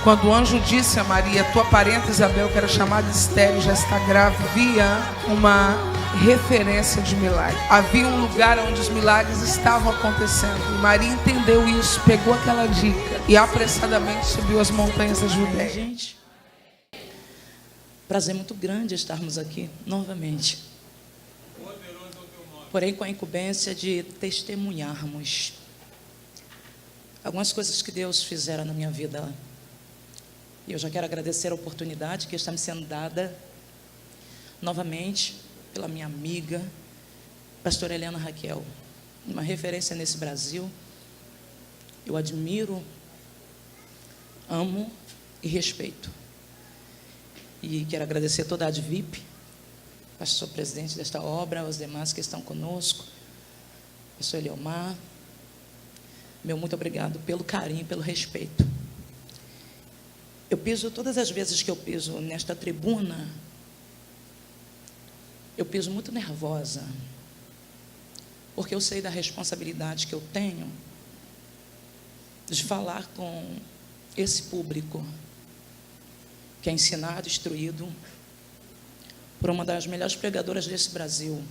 Quando o anjo disse a Maria, tua parenta Isabel, que era chamada estéril, já está grávida, havia uma referência de milagre. Havia um lugar onde os milagres estavam acontecendo. E Maria entendeu isso, pegou aquela dica e apressadamente subiu as montanhas da Judéia. Gente, prazer muito grande estarmos aqui novamente. Porém, com a incumbência de testemunharmos algumas coisas que Deus fizera na minha vida. E eu já quero agradecer a oportunidade que está me sendo dada novamente pela minha amiga, pastora Helena Raquel, uma referência nesse Brasil. Eu admiro, amo e respeito. E quero agradecer toda a ADVIP, pastor presidente desta obra, aos demais que estão conosco, pastor Eliomar. Meu muito obrigado pelo carinho, pelo respeito. Eu piso, todas as vezes que eu piso nesta tribuna, eu piso muito nervosa, porque eu sei da responsabilidade que eu tenho de falar com esse público que é ensinado, instruído por uma das melhores pregadoras desse Brasil.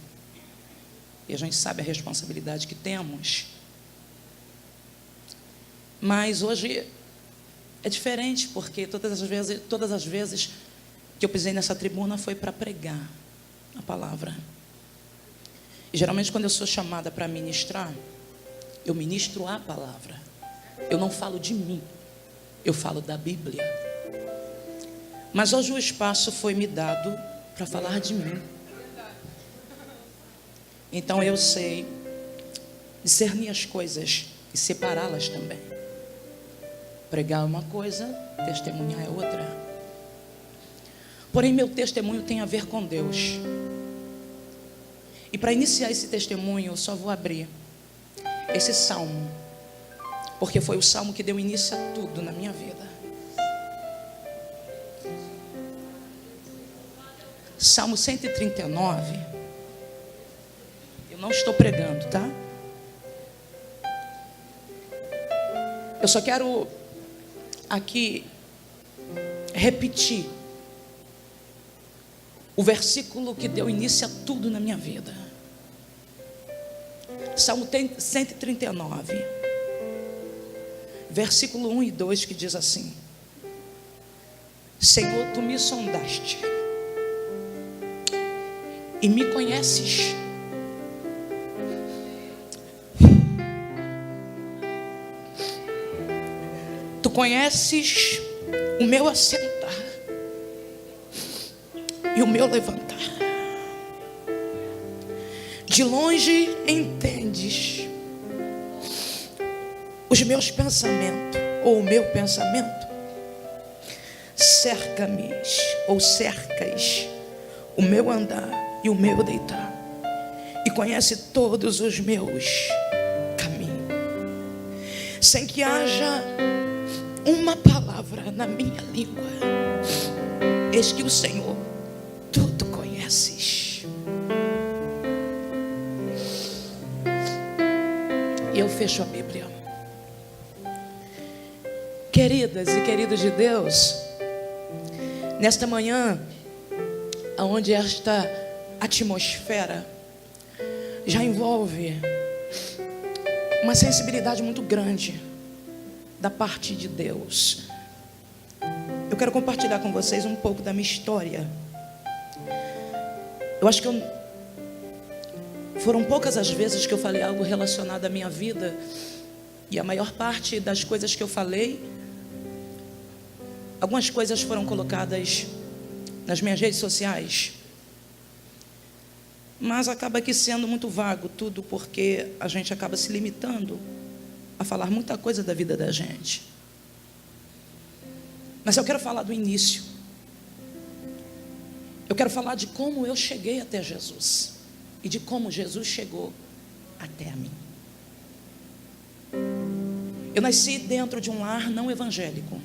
E a gente sabe a responsabilidade que temos. Mas hoje é diferente, porque todas as vezes que eu pisei nessa tribuna foi para pregar a palavra. E geralmente quando eu sou chamada para ministrar, eu ministro a palavra. Eu não falo de mim, eu falo da Bíblia. Mas hoje o espaço foi me dado para falar de mim. Então eu sei discernir as coisas e separá-las também. Pregar é uma coisa, testemunhar é outra. Porém, meu testemunho tem a ver com Deus. E para iniciar esse testemunho, eu só vou abrir esse salmo, porque foi o salmo que deu início a tudo na minha vida. Salmo 139. Eu não estou pregando, tá? Eu só quero aqui repetir o versículo que deu início a tudo na minha vida. Salmo 139, versículo 1 e 2, que diz assim: Senhor, tu me sondaste e me conheces. Tu conheces o meu assentar e o meu levantar. De longe entendes os meus pensamentos, ou o meu pensamento. Cerca-me, ou cercas o meu andar e o meu deitar, e conhece todos os meus caminhos, sem que haja uma palavra na minha língua. Eis que o Senhor tudo conheces. E eu fecho a Bíblia. Queridas e queridos de Deus, nesta manhã, onde esta atmosfera já envolve uma sensibilidade muito grande da parte de Deus, eu quero compartilhar com vocês um pouco da minha história. Eu acho que foram poucas as vezes que eu falei algo relacionado à minha vida, e a maior parte das coisas que eu falei, algumas coisas foram colocadas nas minhas redes sociais, mas acaba aqui sendo muito vago tudo, porque a gente acaba se limitando a falar muita coisa da vida da gente. Mas eu quero falar do início. Eu quero falar de como eu cheguei até Jesus e de como Jesus chegou até a mim. Eu nasci dentro de um lar não evangélico.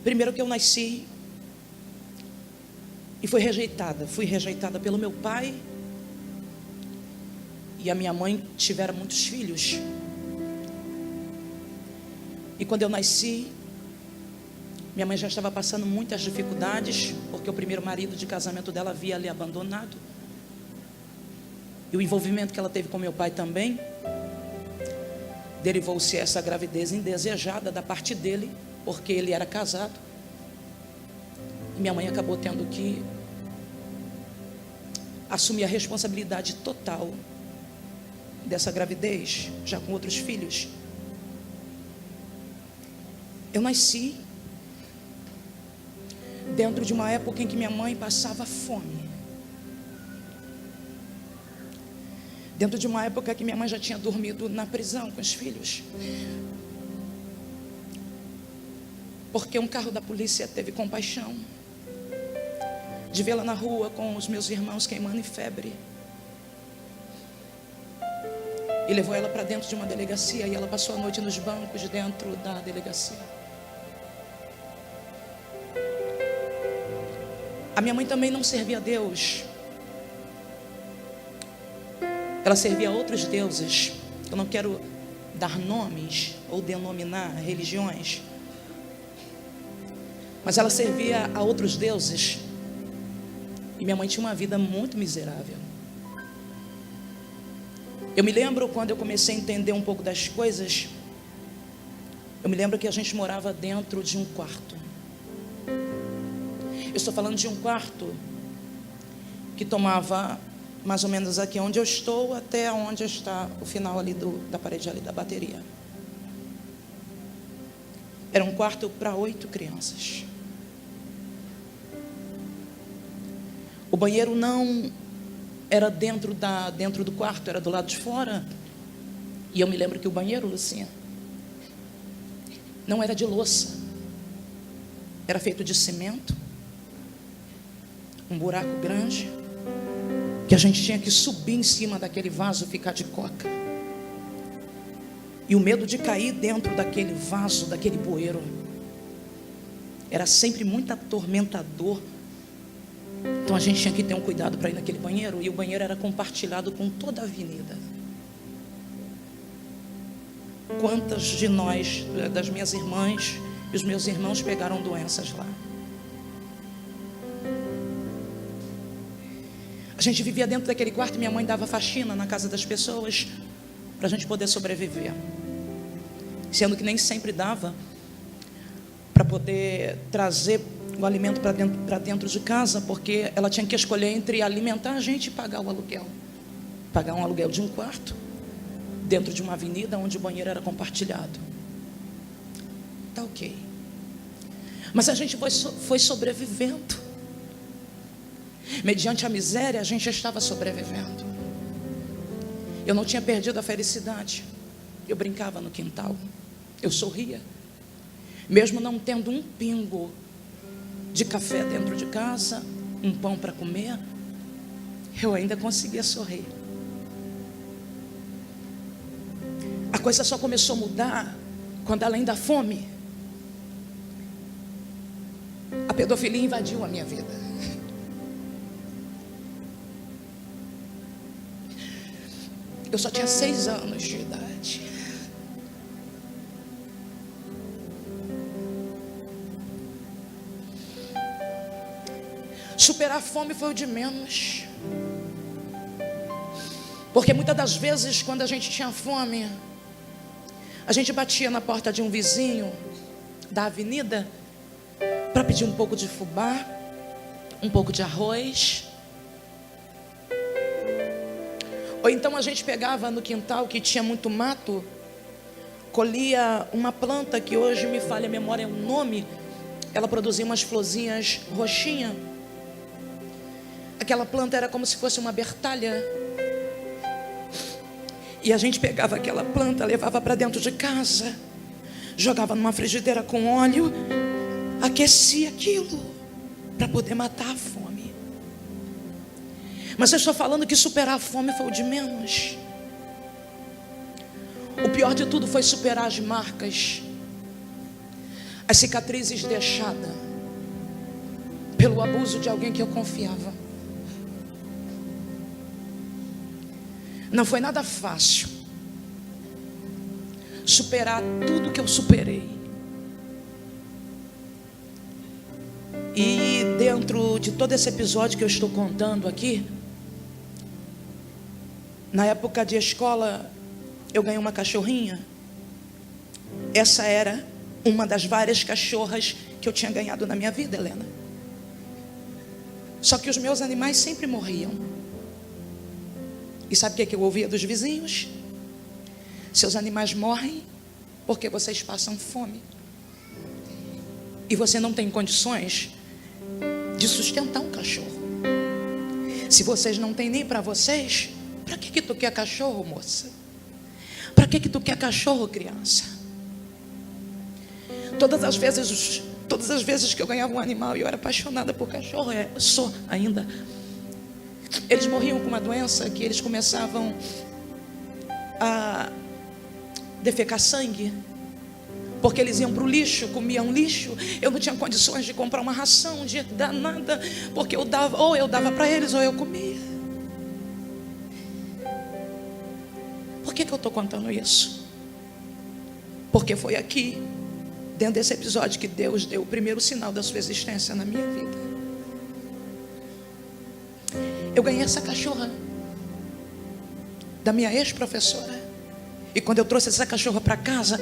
Primeiro que eu nasci e fui rejeitada pelo meu pai e a minha mãe. Tiveram muitos filhos. E quando eu nasci, minha mãe já estava passando muitas dificuldades, porque o primeiro marido de casamento dela havia lhe abandonado. E o envolvimento que ela teve com meu pai também derivou-se essa gravidez indesejada da parte dele, porque ele era casado. E minha mãe acabou tendo que assumir a responsabilidade total dessa gravidez, já com outros filhos. Eu nasci dentro de uma época em que minha mãe passava fome. Dentro de uma época que minha mãe já tinha dormido na prisão com os filhos. Porque um carro da polícia teve compaixão de vê-la na rua com os meus irmãos queimando em febre. E levou ela para dentro de uma delegacia, e ela passou a noite nos bancos de dentro da delegacia. A minha mãe também não servia a Deus. Ela servia a outros deuses. Eu não quero dar nomes ou denominar religiões, mas ela servia a outros deuses. E minha mãe tinha uma vida muito miserável. Eu me lembro quando eu comecei a entender um pouco das coisas. Eu me lembro que a gente morava dentro de um quarto. Eu estou falando de um quarto que tomava mais ou menos aqui onde eu estou, até onde está o final ali da parede ali da bateria. Era um quarto para 8 crianças. O banheiro não era dentro do quarto, era do lado de fora. E eu me lembro que o banheiro, Lucinha, não era de louça. Era feito de cimento. Um buraco grande, que a gente tinha que subir em cima daquele vaso, ficar de coca. E o medo de cair dentro daquele vaso, daquele bueiro, era sempre muito atormentador. Então a gente tinha que ter um cuidado para ir naquele banheiro. E o banheiro era compartilhado com toda a avenida. Quantas de nós, das minhas irmãs e os meus irmãos, pegaram doenças lá? A gente vivia dentro daquele quarto e minha mãe dava faxina na casa das pessoas para a gente poder sobreviver. Sendo que nem sempre dava para poder trazer o alimento para dentro de casa, porque ela tinha que escolher entre alimentar a gente e pagar o aluguel. Pagar um aluguel de um quarto dentro de uma avenida onde o banheiro era compartilhado. Tá ok. Mas a gente foi sobrevivendo. Mediante a miséria, a gente estava sobrevivendo. Eu não tinha perdido a felicidade. Eu brincava no quintal. Eu sorria. Mesmo não tendo um pingo de café dentro de casa, um pão para comer, eu ainda conseguia sorrir. A coisa só começou a mudar quando, além da fome, a pedofilia invadiu a minha vida. Eu só tinha 6 anos de idade. Superar a fome foi o de menos. Porque muitas das vezes, quando a gente tinha fome, a gente batia na porta de um vizinho da avenida para pedir um pouco de fubá, um pouco de arroz. Ou então a gente pegava no quintal que tinha muito mato, colhia uma planta que hoje me falha a memória o nome. Ela produzia umas florzinhas roxinhas. Aquela planta era como se fosse uma bertalha. E a gente pegava aquela planta, levava para dentro de casa, jogava numa frigideira com óleo, aquecia aquilo para poder matar a fome. Mas eu estou falando que superar a fome foi o de menos. O pior de tudo foi superar as marcas, as cicatrizes deixadas pelo abuso de alguém que eu confiava. Não foi nada fácil superar tudo que eu superei. E dentro de todo esse episódio que eu estou contando aqui, na época de escola, eu ganhei uma cachorrinha. Essa era uma das várias cachorras que eu tinha ganhado na minha vida, Helena. Só que os meus animais sempre morriam. E sabe o que eu ouvia dos vizinhos? Seus animais morrem porque vocês passam fome. E você não tem condições de sustentar um cachorro. Se vocês não têm nem para vocês, para que tu quer cachorro, moça? Para que tu quer cachorro, criança? Todas as vezes que eu ganhava um animal e eu era apaixonada por cachorro, sou ainda, eles morriam com uma doença que eles começavam a defecar sangue, porque eles iam para o lixo, comiam lixo. Eu não tinha condições de comprar uma ração, de dar nada, porque eu dava para eles ou eu comia. Por que eu estou contando isso? Porque foi aqui, dentro desse episódio, que Deus deu o primeiro sinal da sua existência na minha vida. Eu ganhei essa cachorra da minha ex-professora. E quando eu trouxe essa cachorra para casa,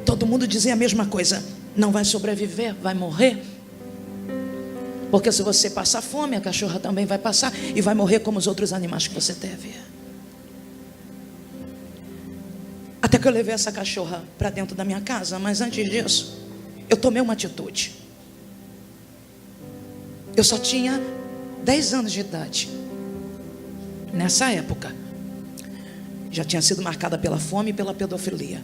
todo mundo dizia a mesma coisa: não vai sobreviver, vai morrer. Porque se você passar fome, a cachorra também vai passar e vai morrer como os outros animais que você teve. Até que eu levei essa cachorra para dentro da minha casa. Mas antes disso, eu tomei uma atitude. Eu só tinha 10 anos de idade. Nessa época, já tinha sido marcada pela fome e pela pedofilia.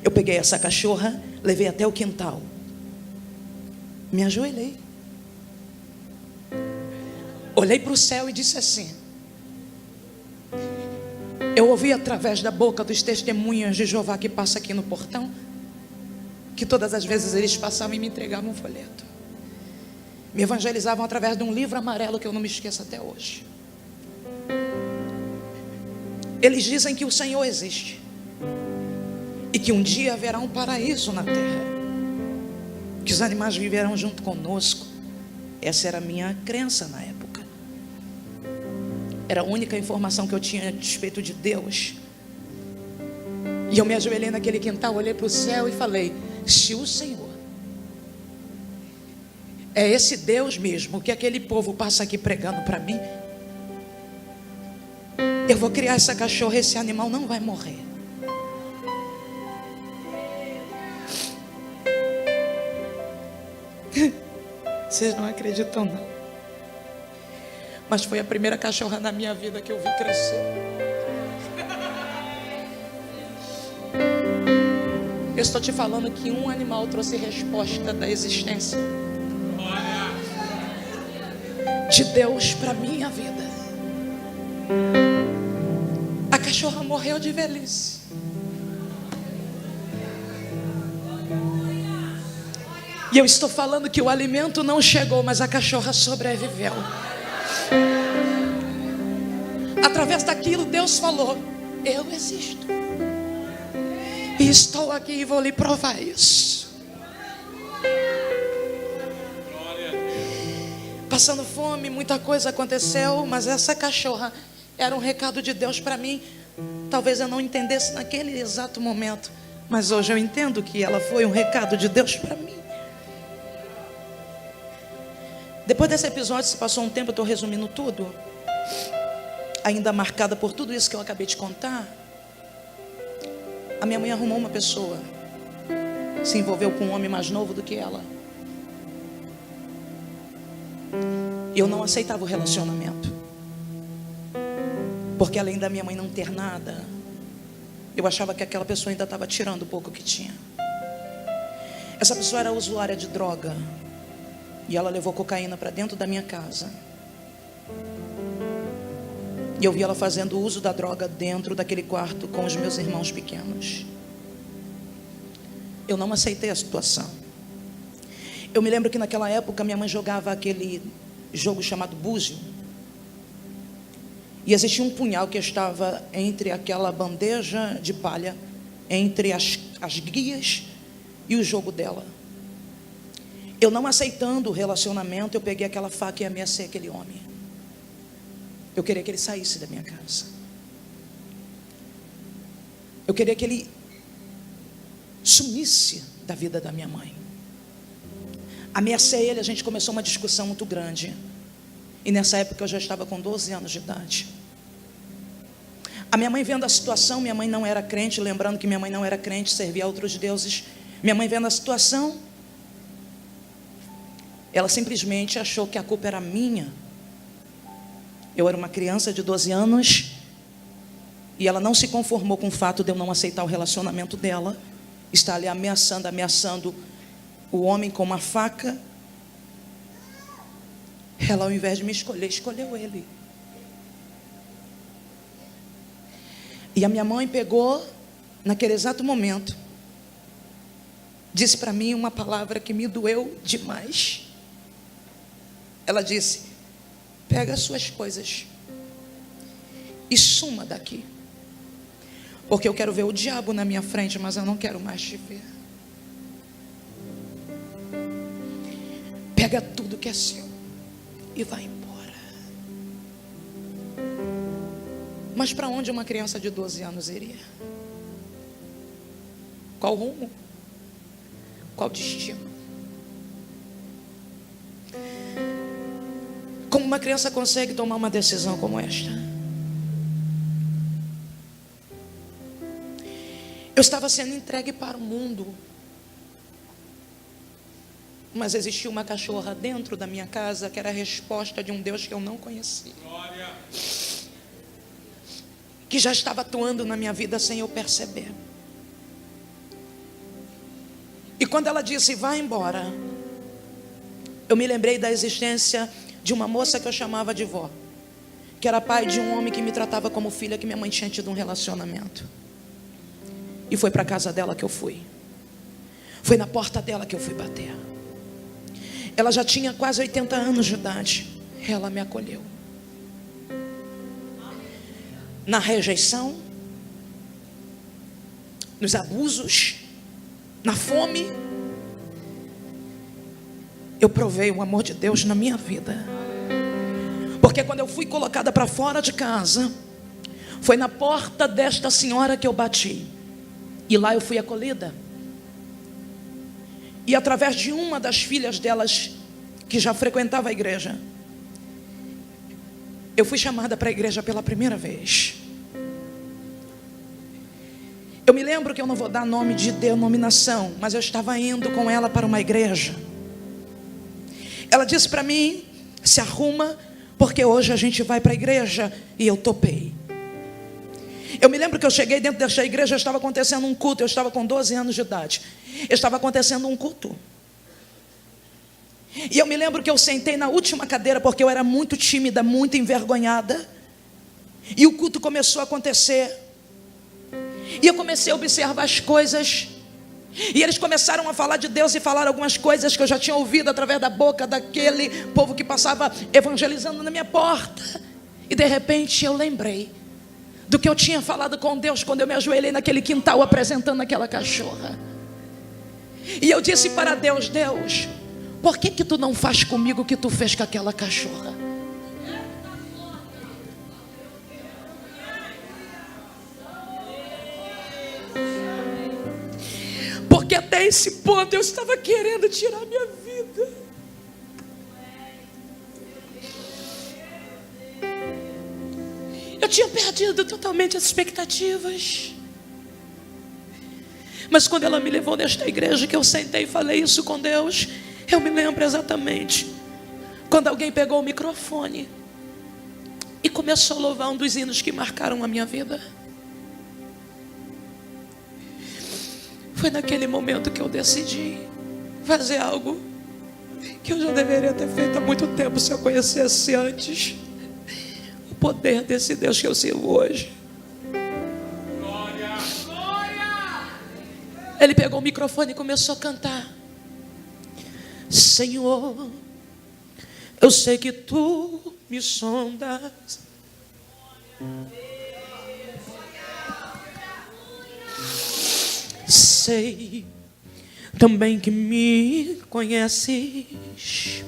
Eu peguei essa cachorra, levei até o quintal, me ajoelhei, olhei para o céu e disse assim: eu ouvi através da boca dos testemunhas de Jeová que passa aqui no portão, que todas as vezes eles passavam e me entregavam um folheto, me evangelizavam através de um livro amarelo que eu não me esqueço até hoje. Eles dizem que o Senhor existe e que um dia haverá um paraíso na terra, que os animais viverão junto conosco. Essa era a minha crença na época. Era a única informação que eu tinha a respeito de Deus. E eu me ajoelhei naquele quintal, olhei para o céu e falei: se o Senhor é esse Deus mesmo que aquele povo passa aqui pregando para mim, eu vou criar essa cachorra, esse animal não vai morrer. Vocês não acreditam não, mas foi a primeira cachorra na minha vida que eu vi crescer. Eu estou te falando que um animal trouxe resposta da existência de Deus para minha vida. A cachorra morreu de velhice. E eu estou falando que o alimento não chegou, mas a cachorra sobreviveu. Através daquilo Deus falou: eu existo. E estou aqui e vou lhe provar isso. Passando fome, muita coisa aconteceu, mas essa cachorra era um recado de Deus para mim. Talvez eu não entendesse naquele exato momento, mas hoje eu entendo que ela foi um recado de Deus para mim. Depois desse episódio, se passou um tempo, eu estou resumindo tudo, ainda marcada por tudo isso que eu acabei de contar. A minha mãe arrumou uma pessoa, se envolveu com um homem mais novo do que ela. Eu não aceitava o relacionamento, porque além da minha mãe não ter nada, eu achava que aquela pessoa ainda estava tirando o pouco que tinha. Essa pessoa era usuária de droga, e ela levou cocaína para dentro da minha casa. E eu vi ela fazendo uso da droga dentro daquele quarto com os meus irmãos pequenos. Eu não aceitei a situação. Eu me lembro que naquela época minha mãe jogava aquele jogo chamado búzio. E existia um punhal que estava entre aquela bandeja de palha entre as guias e o jogo dela. Eu não aceitando o relacionamento, eu peguei aquela faca e ameacei aquele homem. Eu queria que ele saísse da minha casa. Eu queria que ele sumisse da vida da minha mãe. Ameacei ele, a gente começou uma discussão muito grande. E nessa época eu já estava com 12 anos de idade. A minha mãe vendo a situação, minha mãe não era crente, lembrando que minha mãe não era crente, servia a outros deuses. Minha mãe vendo a situação, ela simplesmente achou que a culpa era minha. Eu era uma criança de 12 anos e ela não se conformou com o fato de eu não aceitar o relacionamento dela. Está ali ameaçando o homem com uma faca. Ela, ao invés de me escolher, escolheu ele. E a minha mãe pegou, naquele exato momento, disse para mim uma palavra que me doeu demais. Ela disse: pega as suas coisas e suma daqui, porque eu quero ver o diabo na minha frente, mas eu não quero mais te ver. Pega tudo que é seu e vai embora. Mas para onde uma criança de 12 anos iria? Qual rumo? Qual destino? Como uma criança consegue tomar uma decisão como esta? Eu estava sendo entregue para o mundo, mas existia uma cachorra dentro da minha casa que era a resposta de um Deus que eu não conhecia. Glória. Que já estava atuando na minha vida sem eu perceber. E quando ela disse: vai embora, eu me lembrei da existência de uma moça que eu chamava de vó, que era pai de um homem que me tratava como filha, que minha mãe tinha tido um relacionamento. E foi para a casa dela que eu fui. Foi na porta dela que eu fui bater. Ela já tinha quase 80 anos de idade. Ela me acolheu. Na rejeição, nos abusos, na fome, eu provei o amor de Deus na minha vida. Porque quando eu fui colocada para fora de casa, foi na porta desta senhora que eu bati. E lá eu fui acolhida. E através de uma das filhas delas, que já frequentava a igreja, eu fui chamada para a igreja pela primeira vez. Eu me lembro que eu não vou dar nome de denominação, mas eu estava indo com ela para uma igreja. Ela disse para mim: se arruma, porque hoje a gente vai para a igreja. E eu topei. Eu me lembro que eu cheguei dentro desta igreja, estava acontecendo um culto. Eu estava com 12 anos de idade. Estava acontecendo um culto. E eu me lembro que eu sentei na última cadeira, porque eu era muito tímida, muito envergonhada. E o culto começou a acontecer. E eu comecei a observar as coisas. E eles começaram a falar de Deus e falar algumas coisas que eu já tinha ouvido através da boca daquele povo que passava evangelizando na minha porta. E de repente eu lembrei do que eu tinha falado com Deus quando eu me ajoelhei naquele quintal apresentando aquela cachorra. E eu disse para Deus: Deus, por que tu não faz comigo o que tu fez com aquela cachorra? Porque até esse ponto eu estava querendo tirar minha vida. Eu tinha perdido totalmente as expectativas. Mas quando ela me levou nesta igreja, que eu sentei e falei isso com Deus, eu me lembro exatamente quando alguém pegou o microfone e começou a louvar um dos hinos que marcaram a minha vida. Foi naquele momento que eu decidi fazer algo que eu já deveria ter feito há muito tempo, se eu conhecesse antes o poder desse Deus que eu sirvo hoje. Glória, glória. Ele pegou o microfone e começou a cantar: Senhor, eu sei que tu me sondas. Sei também que me conheces.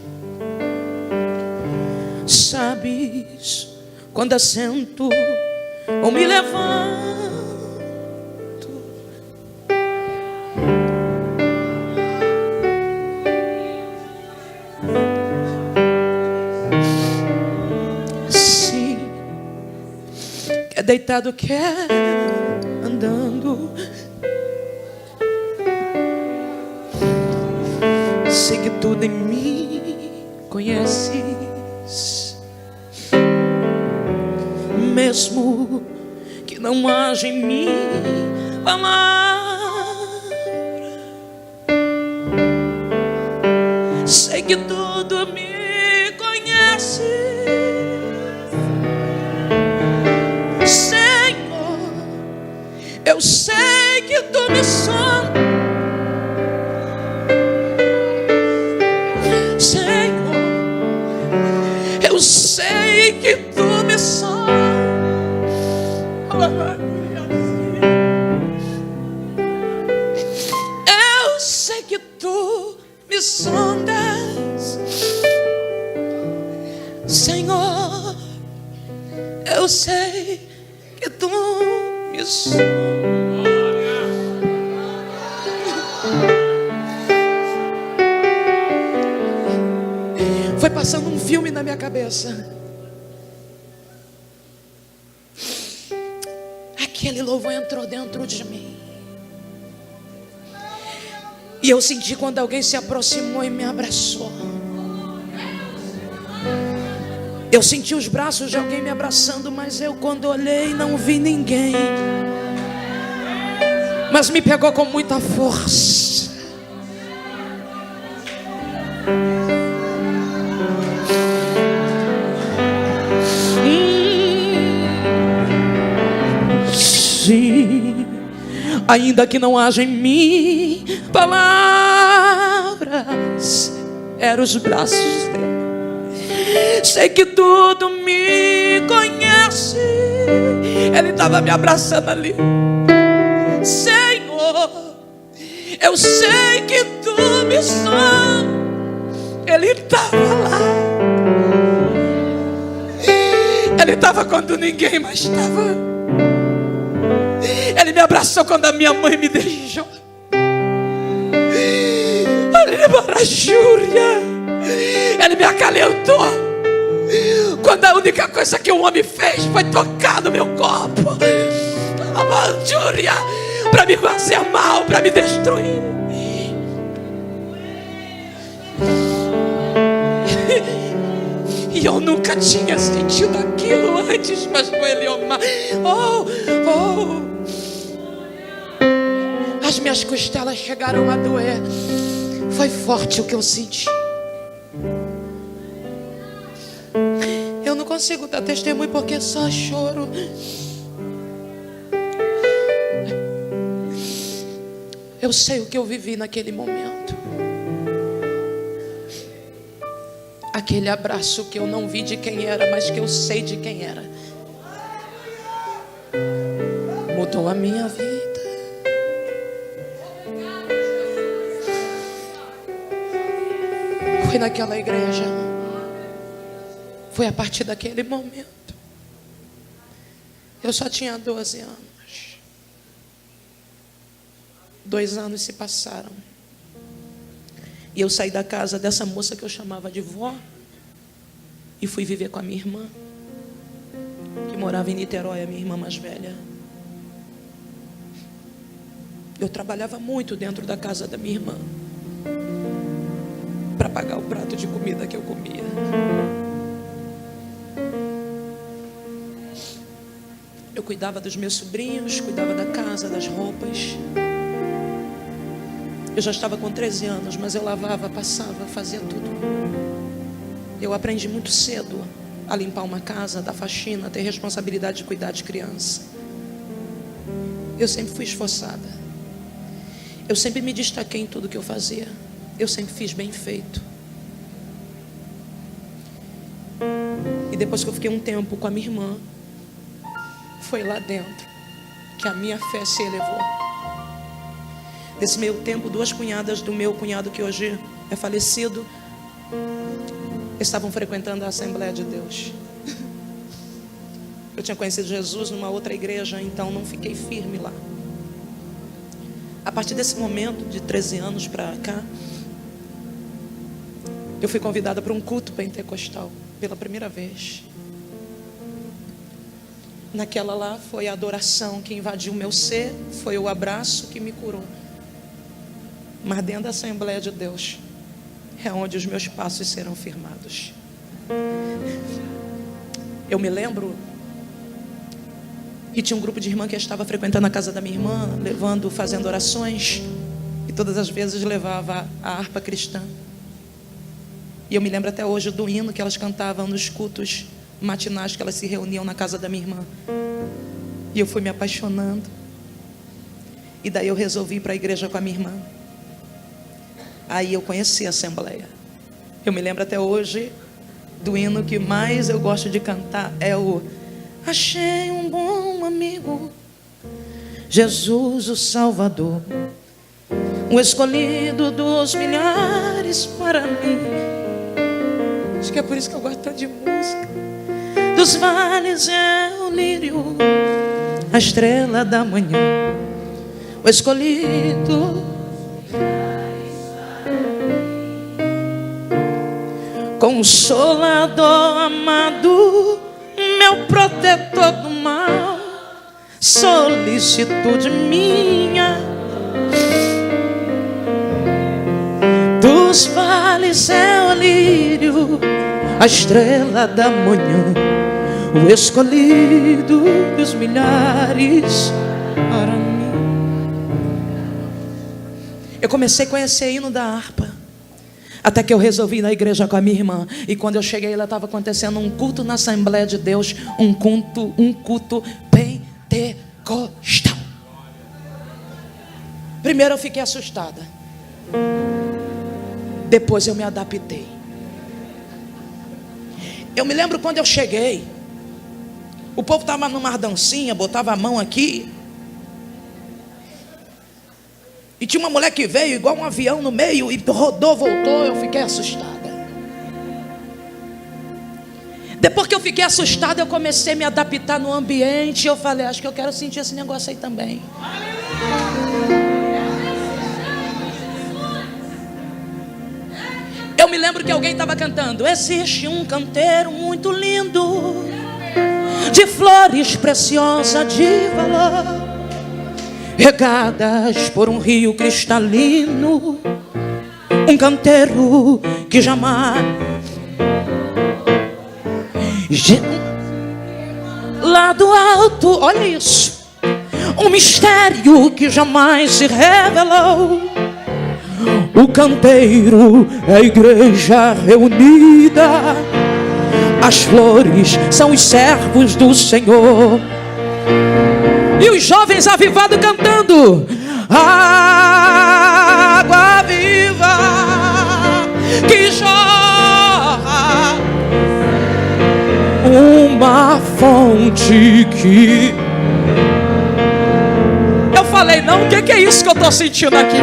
Sabes quando assento ou me levanto. Sim, quer deitado, quer andando. Sei que tudo em mim conheces, mesmo que não haja em mim palavra. Sei que tudo me conheces, Senhor. Eu sei que tu me sondas. Eu sei que tu me sondas. Eu sei que tu me sondas, Senhor. Eu sei que tu me sondas. Foi passando um filme na minha cabeça. Aquele louvor entrou dentro de mim. E eu senti quando alguém se aproximou e me abraçou. Eu senti os braços de alguém me abraçando, mas eu, quando olhei, não vi ninguém. Mas me pegou com muita força. Sim, ainda que não haja em mim palavras, eram os braços dele. Sei que tudo me conhece. Ele estava me abraçando ali. Senhor, eu sei que tu me sondas. Ele estava lá. Ele estava quando ninguém mais estava. Ele me abraçou quando a minha mãe me deixou. Ele me acalentou quando a única coisa que o homem fez foi tocar no meu corpo, para me fazer mal, para me destruir. E eu nunca tinha sentido aquilo antes, mas foi Eliomar. As minhas costelas chegaram a doer. Foi forte o que eu senti. Eu não consigo dar testemunho porque só choro. Eu sei o que eu vivi naquele momento. Aquele abraço que eu não vi de quem era, mas que eu sei de quem era. Mudou a minha vida. Foi naquela igreja. Foi a partir daquele momento. Eu só tinha 12 anos. 2 anos se passaram. E eu saí da casa dessa moça que eu chamava de vó e fui viver com a minha irmã, que morava em Niterói, a minha irmã mais velha. Eu trabalhava muito dentro da casa da minha irmã para pagar o prato de comida que eu comia. Eu cuidava dos meus sobrinhos, cuidava da casa, das roupas. Eu já estava com 13 anos, mas eu lavava, passava, fazia tudo. Eu aprendi muito cedo a limpar uma casa, dar faxina, ter responsabilidade de cuidar de criança. Eu sempre fui esforçada. Eu sempre me destaquei em tudo que eu fazia. Eu sempre fiz bem feito. E depois que eu fiquei um tempo com a minha irmã, foi lá dentro que a minha fé se elevou. Nesse meio tempo, 2 cunhadas do meu cunhado, que hoje é falecido, estavam frequentando a Assembleia de Deus. Eu tinha conhecido Jesus numa outra igreja, então não fiquei firme lá. A partir desse momento, de 13 anos para cá, eu fui convidada para um culto pentecostal pela primeira vez. Naquela lá foi a adoração que invadiu o meu ser, foi o abraço que me curou. Mas dentro da Assembleia de Deus é onde os meus passos serão firmados. Eu me lembro que tinha um grupo de irmã que estava frequentando a casa da minha irmã, fazendo orações, e todas as vezes levava a harpa cristã. E eu me lembro até hoje do hino que elas cantavam nos cultos matinais que elas se reuniam na casa da minha irmã. E eu fui me apaixonando. E daí eu resolvi ir para a igreja com a minha irmã. Aí eu conheci a Assembleia. Eu me lembro até hoje do hino que mais eu gosto de cantar, é o Achei um bom amigo, Jesus o Salvador, o escolhido dos milhares para mim. Acho que é por isso que eu gosto tanto de música. Dos vales é o lírio, a estrela da manhã, o escolhido, Consolador amado, meu protetor do mal, solicitude minha. Dos vales é o lírio, a estrela da manhã, o escolhido dos milhares para mim. Eu comecei a conhecer hino da harpa, até que eu resolvi ir na igreja com a minha irmã. E quando eu cheguei, lá estava acontecendo um culto na Assembleia de Deus, um culto pentecostal. Primeiro eu fiquei assustada, depois eu me adaptei. Eu me lembro quando eu cheguei, o povo estava numa dancinha, botava a mão aqui, e tinha uma mulher que veio igual um avião no meio e rodou, voltou. Eu fiquei assustada. Depois que eu fiquei assustada, eu comecei a me adaptar no ambiente. Eu falei, acho que eu quero sentir esse negócio aí também. Eu me lembro que alguém estava cantando: existe um canteiro muito lindo, de flores preciosas de valor, regadas por um rio cristalino, um canteiro que jamais, lá do alto, olha isso, um mistério que jamais se revelou. O canteiro é a igreja reunida, as flores são os servos do Senhor. E os jovens avivados cantando: água viva que jorra, uma fonte que... Eu falei, não, o que é isso que eu estou sentindo aqui?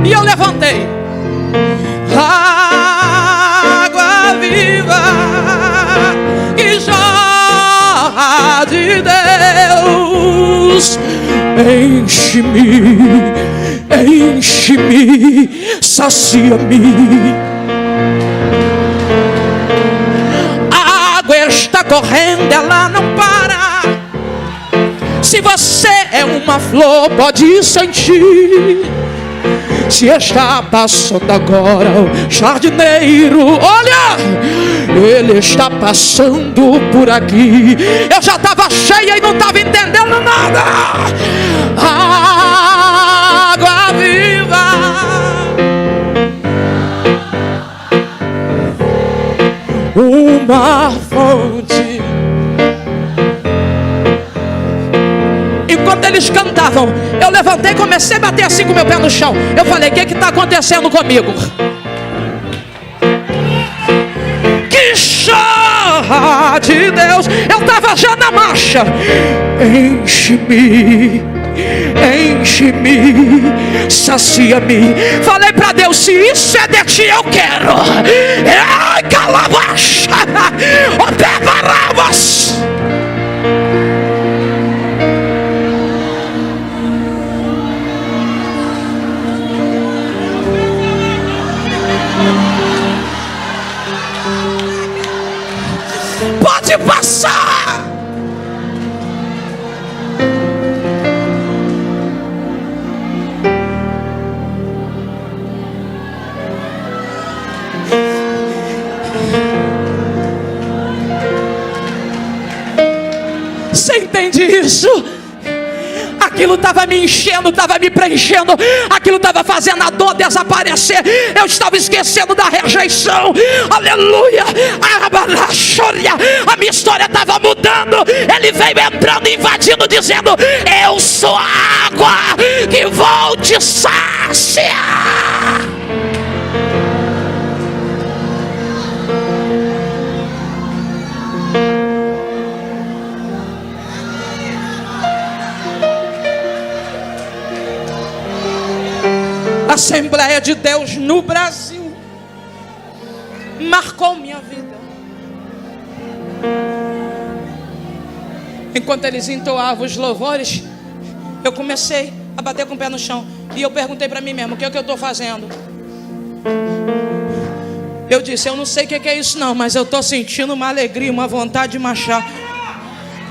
E eu levantei: água viva que jorra de Deus, enche-me, enche-me, sacia-me. A água está correndo, ela não para. Se você é uma flor, pode sentir. Se está passando agora o jardineiro, olha, ele está passando por aqui. Eu já estava cheia e não estava entendendo nada. Água viva, uma fonte. Enquanto eles cantavam, eu levantei e comecei a bater assim com o meu pé no chão. Eu falei, o que está acontecendo comigo? Que chorra de Deus. Eu estava já na marcha. Enche-me, enche-me, sacia-me. Falei para Deus: se isso é de ti, eu quero. Ai, calabas, opevarabas. Pode passar. Você entende isso? Aquilo estava me enchendo, estava me preenchendo. Aquilo estava fazendo a dor desaparecer. Eu estava esquecendo da rejeição. Aleluia. A minha história estava mudando. Ele veio entrando, invadindo, dizendo: eu sou a água que vou te saciar. Assembleia de Deus no Brasil marcou minha vida. Enquanto eles entoavam os louvores, eu comecei a bater com o pé no chão. E eu perguntei para mim mesmo: o que é que eu estou fazendo? Eu disse: eu não sei o que é isso não, mas eu estou sentindo uma alegria, uma vontade de marchar.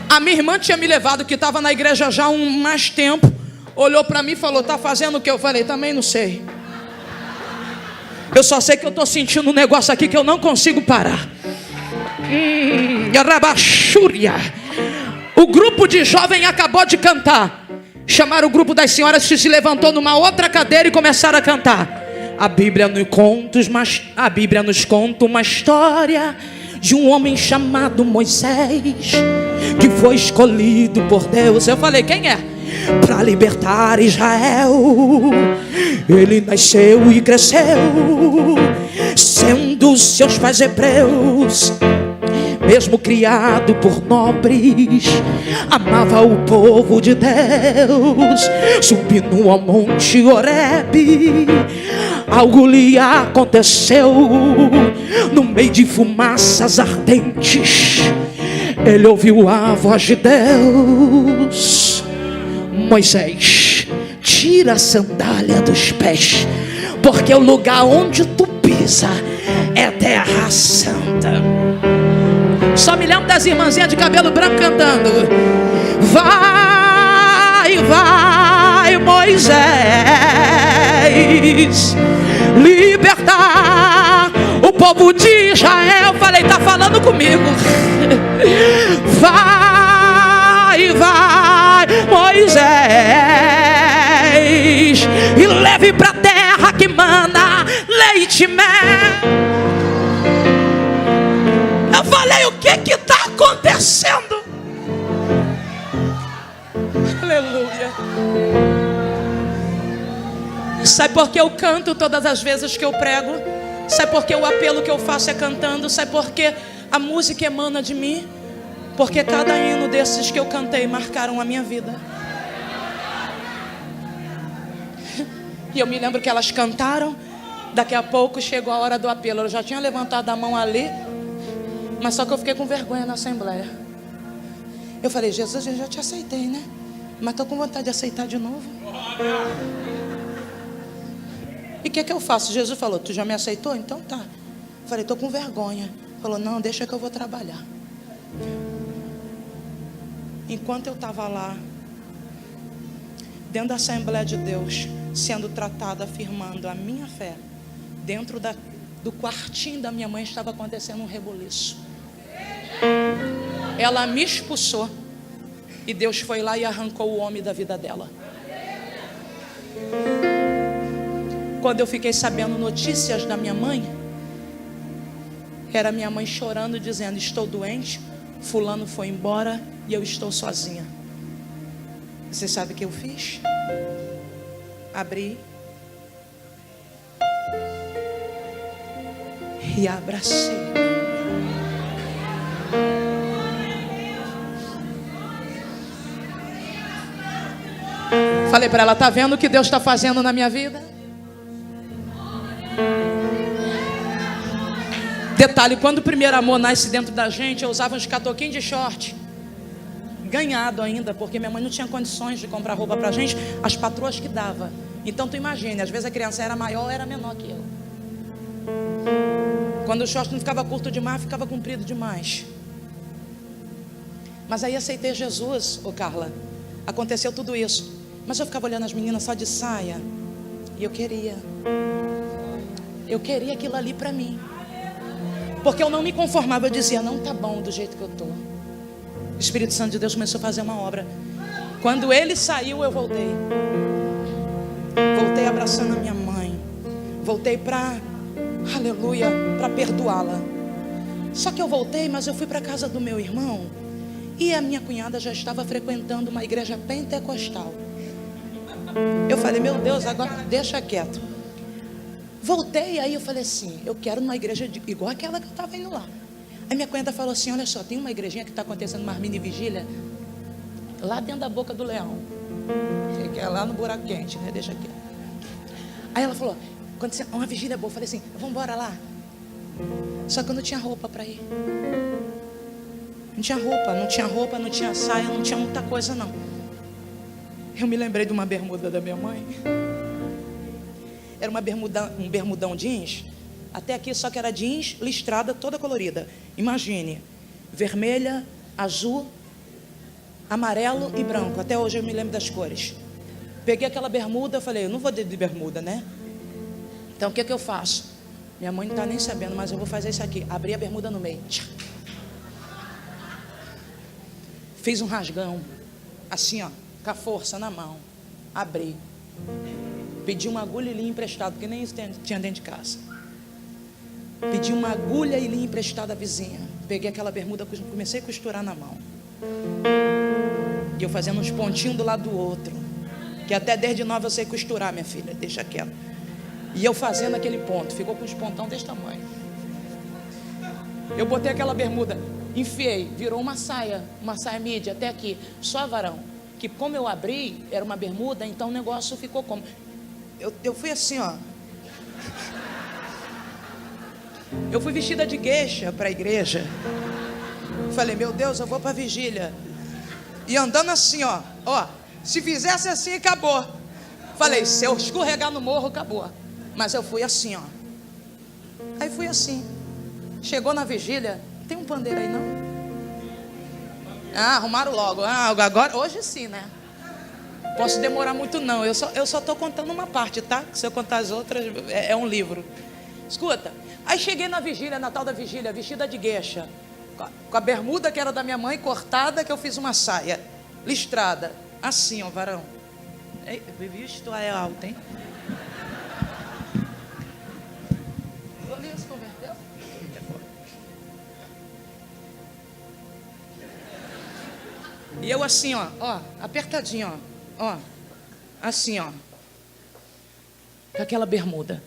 A minha irmã tinha me levado, que estava na igreja já há mais tempo, olhou para mim e falou: tá fazendo o que? Eu falei: também não sei. Eu só sei que eu estou sentindo um negócio aqui que eu não consigo parar. O grupo de jovem acabou de cantar. Chamaram o grupo das senhoras, que se levantou numa outra cadeira e começaram a cantar. A Bíblia nos conta uma história de um homem chamado Moisés, que foi escolhido por Deus. Eu falei: quem é? Para libertar Israel. Ele nasceu e cresceu, sendo seus pais hebreus. Mesmo criado por nobres, amava o povo de Deus. Subindo ao monte Horebe, algo lhe aconteceu. No meio de fumaças ardentes, ele ouviu a voz de Deus: Moisés, tira a sandália dos pés, porque o lugar onde tu pisa é terra santa. Só me lembro das irmãzinhas de cabelo branco cantando: vai, vai, Moisés, libertar o povo de Israel. Falei: tá falando comigo. Vai, vai, Moisés, e leve pra terra que mana leite e mel. Eu falei: o que está acontecendo? Aleluia. Sabe por que eu canto todas as vezes que eu prego? Sabe por que o apelo que eu faço é cantando? Sabe por que a música emana de mim? Porque cada hino desses que eu cantei marcaram a minha vida. E eu me lembro que elas cantaram. Daqui a pouco chegou a hora do apelo. Eu já tinha levantado a mão ali, mas só que eu fiquei com vergonha na assembleia. Eu falei: Jesus, eu já te aceitei, né? Mas estou com vontade de aceitar de novo. E o que eu faço? Jesus falou: tu já me aceitou? Então tá. Eu falei: estou com vergonha. Falou: não, deixa que eu vou trabalhar. Enquanto eu estava lá, dentro da Assembleia de Deus, sendo tratada, afirmando a minha fé, dentro do quartinho da minha mãe estava acontecendo um rebuliço. Ela me expulsou e Deus foi lá e arrancou o homem da vida dela. Quando eu fiquei sabendo notícias da minha mãe, era minha mãe chorando, dizendo: estou doente, fulano foi embora e eu estou sozinha. Você sabe o que eu fiz? Abri e abracei. Falei para ela, tá vendo o que Deus está fazendo na minha vida? Detalhe, quando o primeiro amor nasce dentro da gente, eu usava uns catoquinhos de short. Ganhado ainda, porque minha mãe não tinha condições de comprar roupa pra gente, as patroas que dava. Então tu imagine, às vezes a criança era maior ou era menor que eu. Quando o short não ficava curto demais, ficava comprido demais. Mas aí aceitei Jesus, ô Carla. Aconteceu tudo isso. Mas eu ficava olhando as meninas só de saia. E eu queria aquilo ali pra mim. Porque eu não me conformava, eu dizia, não tá bom do jeito que eu tô. O Espírito Santo de Deus começou a fazer uma obra. Quando ele saiu, eu voltei. Voltei abraçando a minha mãe. Voltei para, aleluia, para perdoá-la. Só que eu voltei, mas eu fui para a casa do meu irmão. E a minha cunhada já estava frequentando uma igreja pentecostal. Eu falei, meu Deus, agora deixa quieto. Voltei, aí eu falei assim, eu quero uma igreja igual aquela que eu estava indo lá. Aí minha cunhada falou assim, olha só, tem uma igrejinha que está acontecendo uma mini vigília lá dentro da boca do leão, que é lá no buraco quente, né? Deixa aqui. Aí ela falou, quando você, uma vigília boa, eu falei assim, vamos embora lá. Só que eu não tinha roupa para ir. Não tinha roupa, não tinha saia, não tinha muita coisa não. Eu me lembrei de uma bermuda da minha mãe. Era um bermudão jeans, até aqui, só que era jeans listrada, toda colorida. Imagine, vermelha, azul, amarelo e branco. Até hoje eu me lembro das cores. Peguei aquela bermuda, falei, eu não vou de bermuda, né? Então o que eu faço? Minha mãe não está nem sabendo, mas eu vou fazer isso aqui. Abri a bermuda no meio. Fiz um rasgão, assim ó, com a força na mão. Abri. Pedi uma agulha e linha emprestado, porque nem isso tinha dentro de casa. Pedi uma agulha e linha emprestada à vizinha. Peguei aquela bermuda, comecei a costurar na mão. E eu fazendo uns pontinhos do lado do outro. Que até desde nova eu sei costurar, minha filha, deixa quieto. E eu fazendo aquele ponto, ficou com uns pontão desse tamanho. Eu botei aquela bermuda, enfiei, virou uma saia mídia até aqui, só varão. Que como eu abri, era uma bermuda, então o negócio ficou como... Eu fui assim, ó. Eu fui vestida de gueixa para a igreja. Falei, meu Deus, eu vou para a vigília. E andando assim, ó. Se fizesse assim, acabou. Falei, se eu escorregar no morro, acabou. Mas eu fui assim, ó. Aí fui assim. Chegou na vigília. Tem um pandeiro aí, não? Arrumaram logo. Agora, hoje sim, né? Posso demorar muito não, eu só estou contando uma parte, tá? Se eu contar as outras, é um livro. Escuta, aí cheguei na vigília, na tal da vigília, vestida de gueixa, com a bermuda que era da minha mãe, cortada, que eu fiz uma saia, listrada, assim, ó, varão. Visto é alto, hein? Se converteu? E eu assim, ó, apertadinho, ó, assim, ó, com aquela bermuda.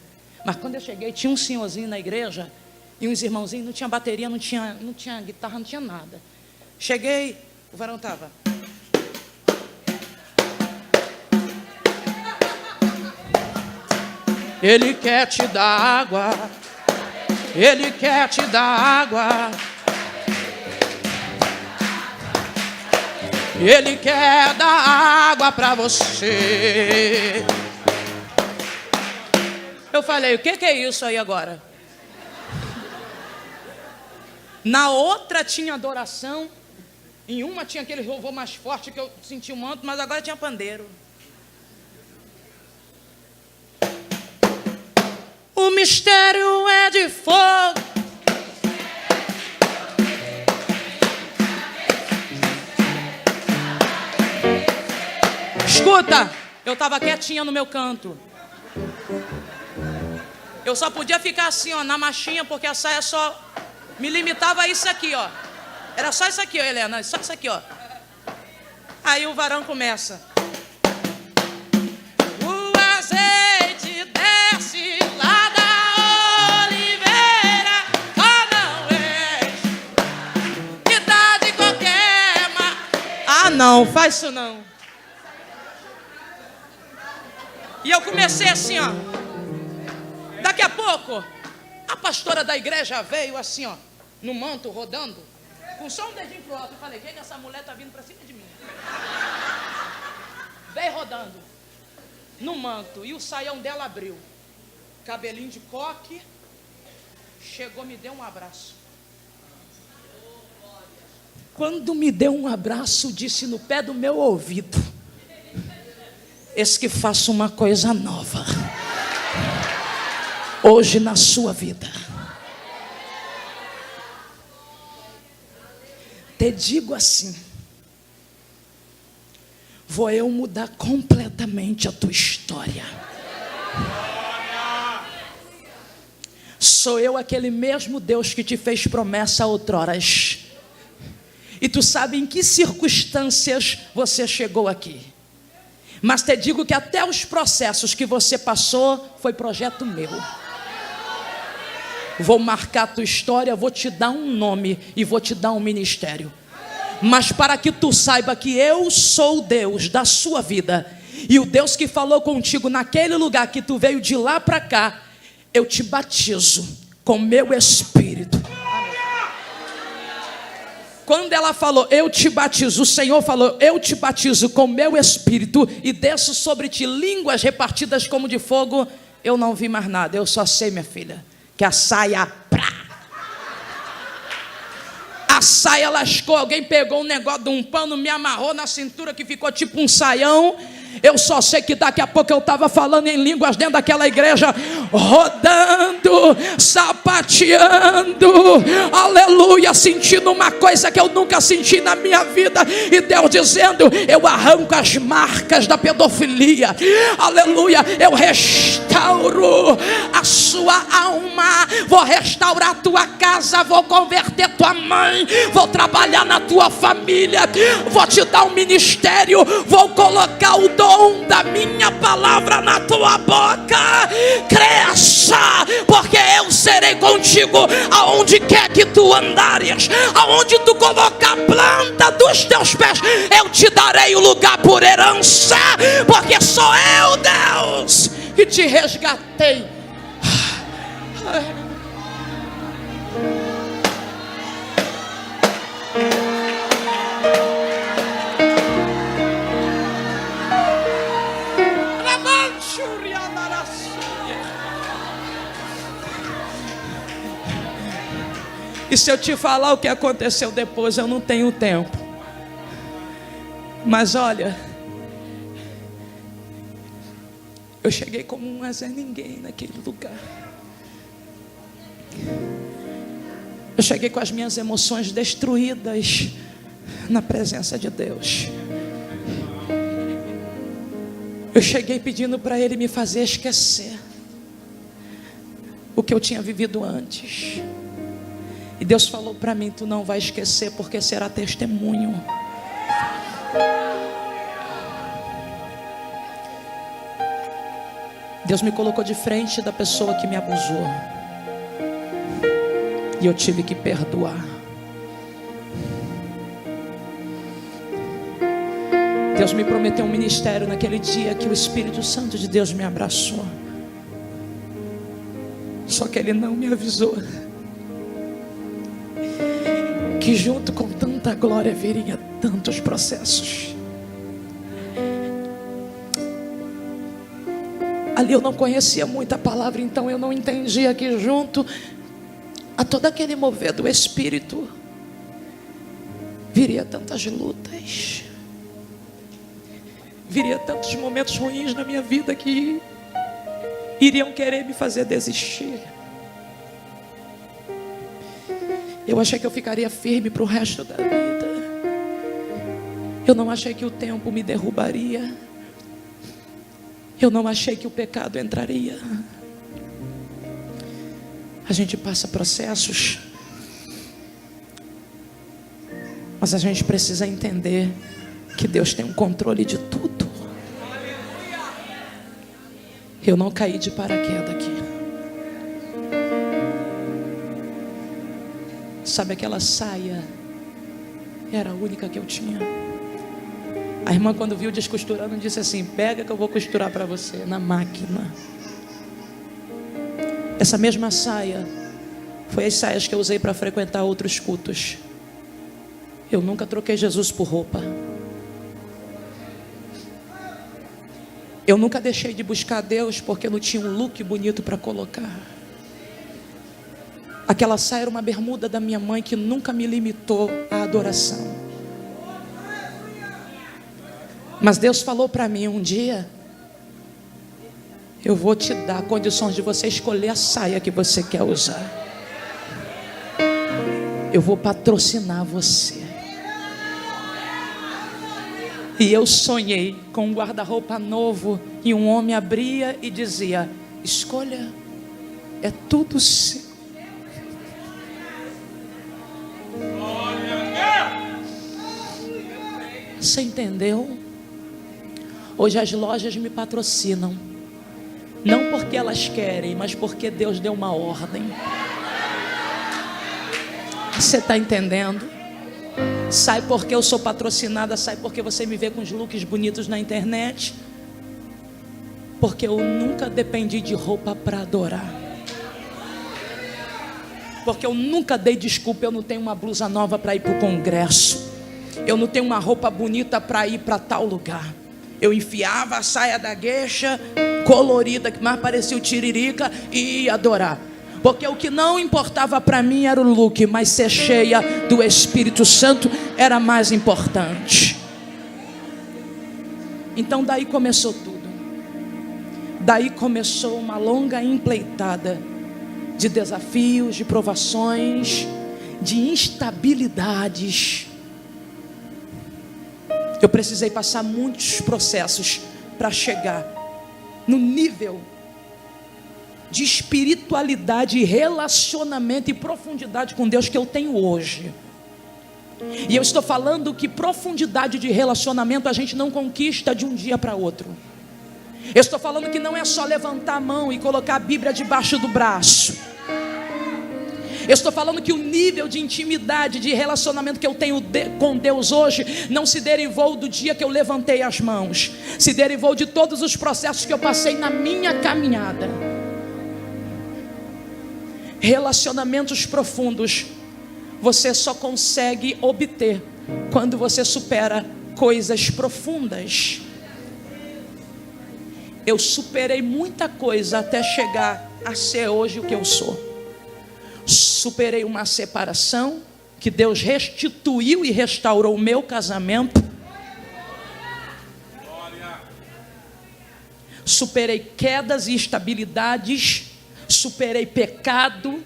Mas quando eu cheguei, tinha um senhorzinho na igreja e uns irmãozinhos, não tinha bateria, não tinha guitarra, não tinha nada. Cheguei, o varão estava. Ele quer te dar água, ele quer te dar água. Ele quer dar água para você. Eu falei, o que é isso aí agora? Na outra tinha adoração. Em uma tinha aquele louvor mais forte que eu senti um manto, mas agora tinha pandeiro. O mistério é de fogo. Escuta, eu estava quietinha no meu canto. Eu só podia ficar assim, ó, na machinha, porque a saia só me limitava a isso aqui, ó. Era só isso aqui, ó, Helena, só isso aqui, ó. Aí o varão começa. O azeite desce lá da oliveira, não é que dá de qualquer não, faz isso não. E eu comecei assim, ó. Daqui a pouco, a pastora da igreja veio assim, ó, no manto, rodando, com só um dedinho pro alto. Eu falei, quem essa mulher tá vindo pra cima de mim? Veio rodando, no manto, e o saião dela abriu. Cabelinho de coque. Chegou, me deu um abraço. Quando me deu um abraço, disse no pé do meu ouvido: eis que faço uma coisa nova hoje na sua vida. Te digo assim: vou eu mudar completamente a tua história. Sou eu aquele mesmo Deus que te fez promessa outroras. E tu sabe em que circunstâncias você chegou aqui. Mas te digo que até os processos que você passou foi projeto meu. Vou marcar a tua história, vou te dar um nome e vou te dar um ministério. Mas para que tu saiba que eu sou o Deus da sua vida, e o Deus que falou contigo naquele lugar que tu veio de lá para cá, eu te batizo com meu Espírito. Quando ela falou, eu te batizo, o Senhor falou, eu te batizo com meu Espírito e desço sobre ti línguas repartidas como de fogo, eu não vi mais nada. Eu só sei, minha filha, que a saia, a saia lascou. Alguém pegou um negócio de um pano, me amarrou na cintura que ficou tipo um saião. Eu só sei que daqui a pouco eu estava falando em línguas dentro daquela igreja, rodando, sapateando, aleluia, sentindo uma coisa que eu nunca senti na minha vida, e Deus dizendo, eu arranco as marcas da pedofilia, aleluia, eu restauro a sua alma, vou restaurar a tua casa, vou converter tua mãe, vou trabalhar na tua família, vou te dar um ministério, vou colocar o dom da minha palavra na tua boca. Cresça, porque eu serei contigo aonde quer que tu andares, aonde tu colocar a planta dos teus pés, eu te darei o lugar por herança, porque sou eu, Deus, que te resgatei. E se eu te falar o que aconteceu depois, eu não tenho tempo. Mas olha, eu cheguei como um Zé Ninguém naquele lugar. Eu cheguei com as minhas emoções destruídas na presença de Deus. Eu cheguei pedindo para Ele me fazer esquecer o que eu tinha vivido antes. E Deus falou para mim, tu não vai esquecer, porque será testemunho. Deus me colocou de frente da pessoa que me abusou, e eu tive que perdoar. Deus me prometeu um ministério naquele dia que o Espírito Santo de Deus me abraçou. Só que Ele não me avisou que junto com tanta glória viria tantos processos. Ali eu não conhecia muita palavra, então eu não entendia que junto a todo aquele mover do Espírito viria tantas lutas, viria tantos momentos ruins na minha vida que iriam querer me fazer desistir. Eu achei que eu ficaria firme para o resto da vida. Eu não achei que o tempo me derrubaria. Eu não achei que o pecado entraria. A gente passa processos, mas a gente precisa entender que Deus tem um controle de tudo. Eu não caí de paraquedas aqui. Sabe aquela saia? Era a única que eu tinha. A irmã, quando viu descosturando, disse assim: pega que eu vou costurar para você na máquina. Essa mesma saia foi as saias que eu usei para frequentar outros cultos. Eu nunca troquei Jesus por roupa. Eu nunca deixei de buscar a Deus porque eu não tinha um look bonito para colocar. Aquela saia era uma bermuda da minha mãe que nunca me limitou à adoração. Mas Deus falou para mim um dia: eu vou te dar condições de você escolher a saia que você quer usar. Eu vou patrocinar você. E eu sonhei com um guarda-roupa novo, e um homem abria e dizia: escolha, é tudo seu. Você entendeu? Hoje as lojas me patrocinam, não porque elas querem, mas porque Deus deu uma ordem. Você está entendendo? Sai porque eu sou patrocinada, sai porque você me vê com os looks bonitos na internet, porque eu nunca dependi de roupa para adorar, porque eu nunca dei desculpa. Eu não tenho uma blusa nova para ir para o congresso, eu não tenho uma roupa bonita para ir para tal lugar. Eu enfiava a saia da gueixa colorida, que mais parecia o tiririca, e ia adorar. Porque o que não importava para mim era o look, mas ser cheia do Espírito Santo era mais importante. Então daí começou tudo. Daí começou uma longa empleitada de desafios, de provações, de instabilidades. Eu precisei passar muitos processos para chegar no nível de espiritualidade, relacionamento e profundidade com Deus que eu tenho hoje. E eu estou falando que profundidade de relacionamento a gente não conquista de um dia para outro. Eu estou falando que não é só levantar a mão e colocar a Bíblia debaixo do braço. Eu estou falando que o nível de intimidade, de relacionamento que eu tenho com Deus hoje não se derivou do dia que eu levantei as mãos, se derivou de todos os processos que eu passei na minha caminhada. Relacionamentos profundos você só consegue obter quando você supera coisas profundas. Eu superei muita coisa até chegar a ser hoje o que eu sou. Superei uma separação que Deus restituiu e restaurou o meu casamento. Superei quedas e instabilidades. Superei pecado.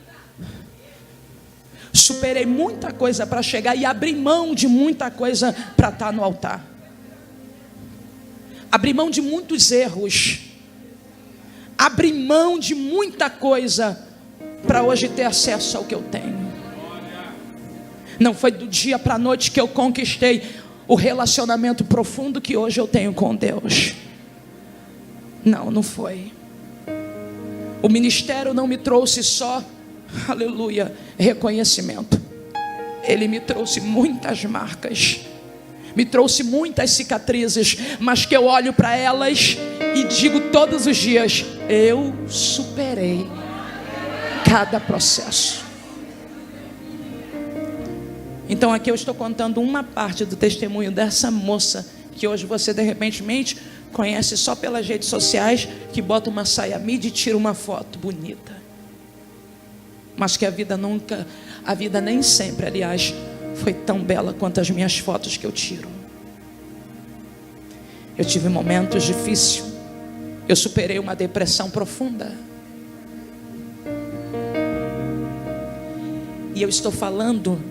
Superei muita coisa para chegar e abri mão de muita coisa para estar no altar. Abri mão de muitos erros. Abri mão de muita coisa para hoje ter acesso ao que eu tenho. Não foi do dia para a noite que eu conquistei o relacionamento profundo que hoje eu tenho com Deus. Não, não foi. O ministério não me trouxe só, aleluia, reconhecimento. Ele me trouxe muitas marcas, me trouxe muitas cicatrizes, mas que eu olho para elas e digo todos os dias: eu superei cada processo. Então aqui eu estou contando uma parte do testemunho dessa moça que hoje você de repente conhece só pelas redes sociais, que bota uma saia midi e tira uma foto bonita, mas que a vida nem sempre, aliás, foi tão bela quanto as minhas fotos que eu tiro. Eu tive momentos difíceis. Eu superei uma depressão profunda. E eu estou falando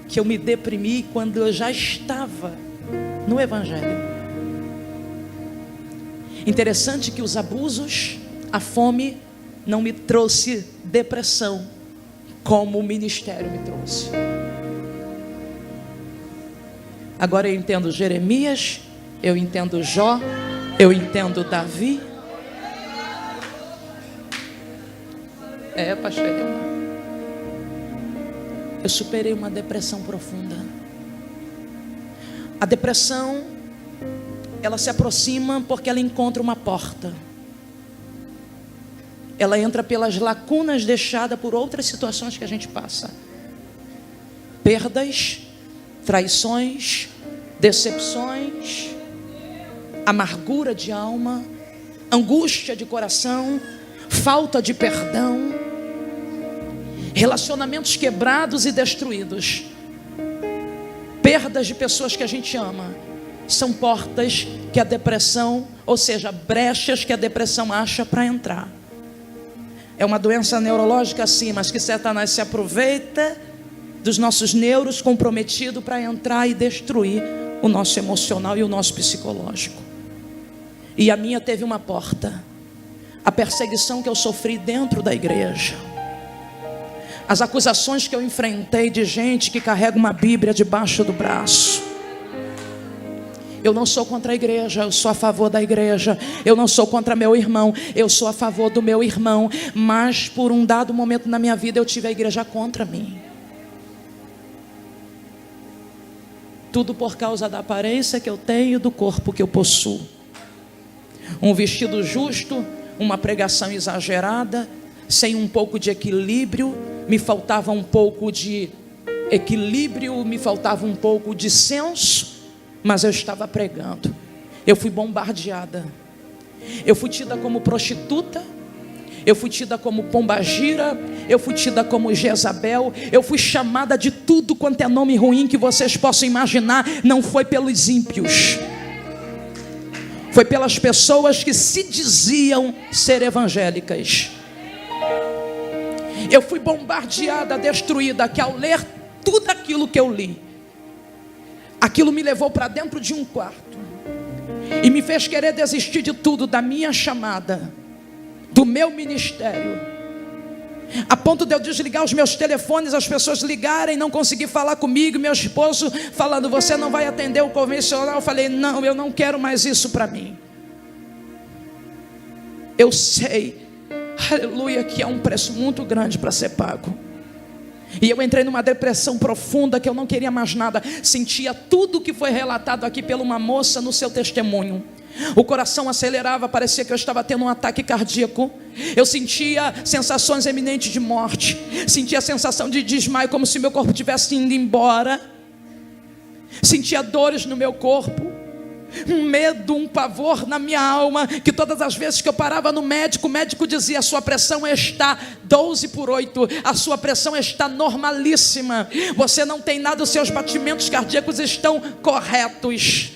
que eu me deprimi quando eu já estava no Evangelho. Interessante que os abusos, a fome, não me trouxe depressão, como o ministério me trouxe. Agora eu entendo Jeremias, eu entendo Jó, eu entendo Davi. Pastor Eliomar. Eu superei uma depressão profunda. A depressão ela se aproxima porque ela encontra uma porta. Ela entra pelas lacunas deixadas por outras situações que a gente passa. Perdas, traições, decepções, amargura de alma, angústia de coração, falta de perdão, relacionamentos quebrados e destruídos, perdas de pessoas que a gente ama. São portas que a depressão, ou seja, brechas que a depressão acha para entrar. É uma doença neurológica sim, mas que Satanás se aproveita dos nossos neuros comprometidos para entrar e destruir o nosso emocional e o nosso psicológico. E a minha teve uma porta: a perseguição que eu sofri dentro da igreja, as acusações que eu enfrentei de gente que carrega uma Bíblia debaixo do braço. Eu não sou contra a igreja, eu sou a favor da igreja. Eu não sou contra meu irmão, eu sou a favor do meu irmão. Mas por um dado momento na minha vida eu tive a igreja contra mim. Tudo por causa da aparência que eu tenho, do corpo que eu possuo. Um vestido justo, uma pregação exagerada, sem um pouco de equilíbrio. Me faltava um pouco de equilíbrio, me faltava um pouco de senso. Mas eu estava pregando. Eu fui bombardeada. Eu fui tida como prostituta. Eu fui tida como pombagira. Eu fui tida como Jezabel. Eu fui chamada de tudo quanto é nome ruim que vocês possam imaginar. Não foi pelos ímpios, foi pelas pessoas que se diziam ser evangélicas. Eu fui bombardeada, destruída, que ao ler tudo aquilo que eu li, aquilo me levou para dentro de um quarto e me fez querer desistir de tudo, da minha chamada, do meu ministério, a ponto de eu desligar os meus telefones, as pessoas ligarem, não conseguir falar comigo, meu esposo falando: você não vai atender o convencional. Eu falei: não, eu não quero mais isso para mim. Eu sei, aleluia, que é um preço muito grande para ser pago. E eu entrei numa depressão profunda que eu não queria mais nada. Sentia tudo que foi relatado aqui pela uma moça no seu testemunho. O coração acelerava, parecia que eu estava tendo um ataque cardíaco. Eu sentia sensações eminentes de morte. Sentia a sensação de desmaio, como se meu corpo estivesse indo embora. Sentia dores no meu corpo, um medo, um pavor na minha alma, que todas as vezes que eu parava no médico, o médico dizia: a sua pressão está 12/8, a sua pressão está normalíssima, você não tem nada, os seus batimentos cardíacos estão corretos.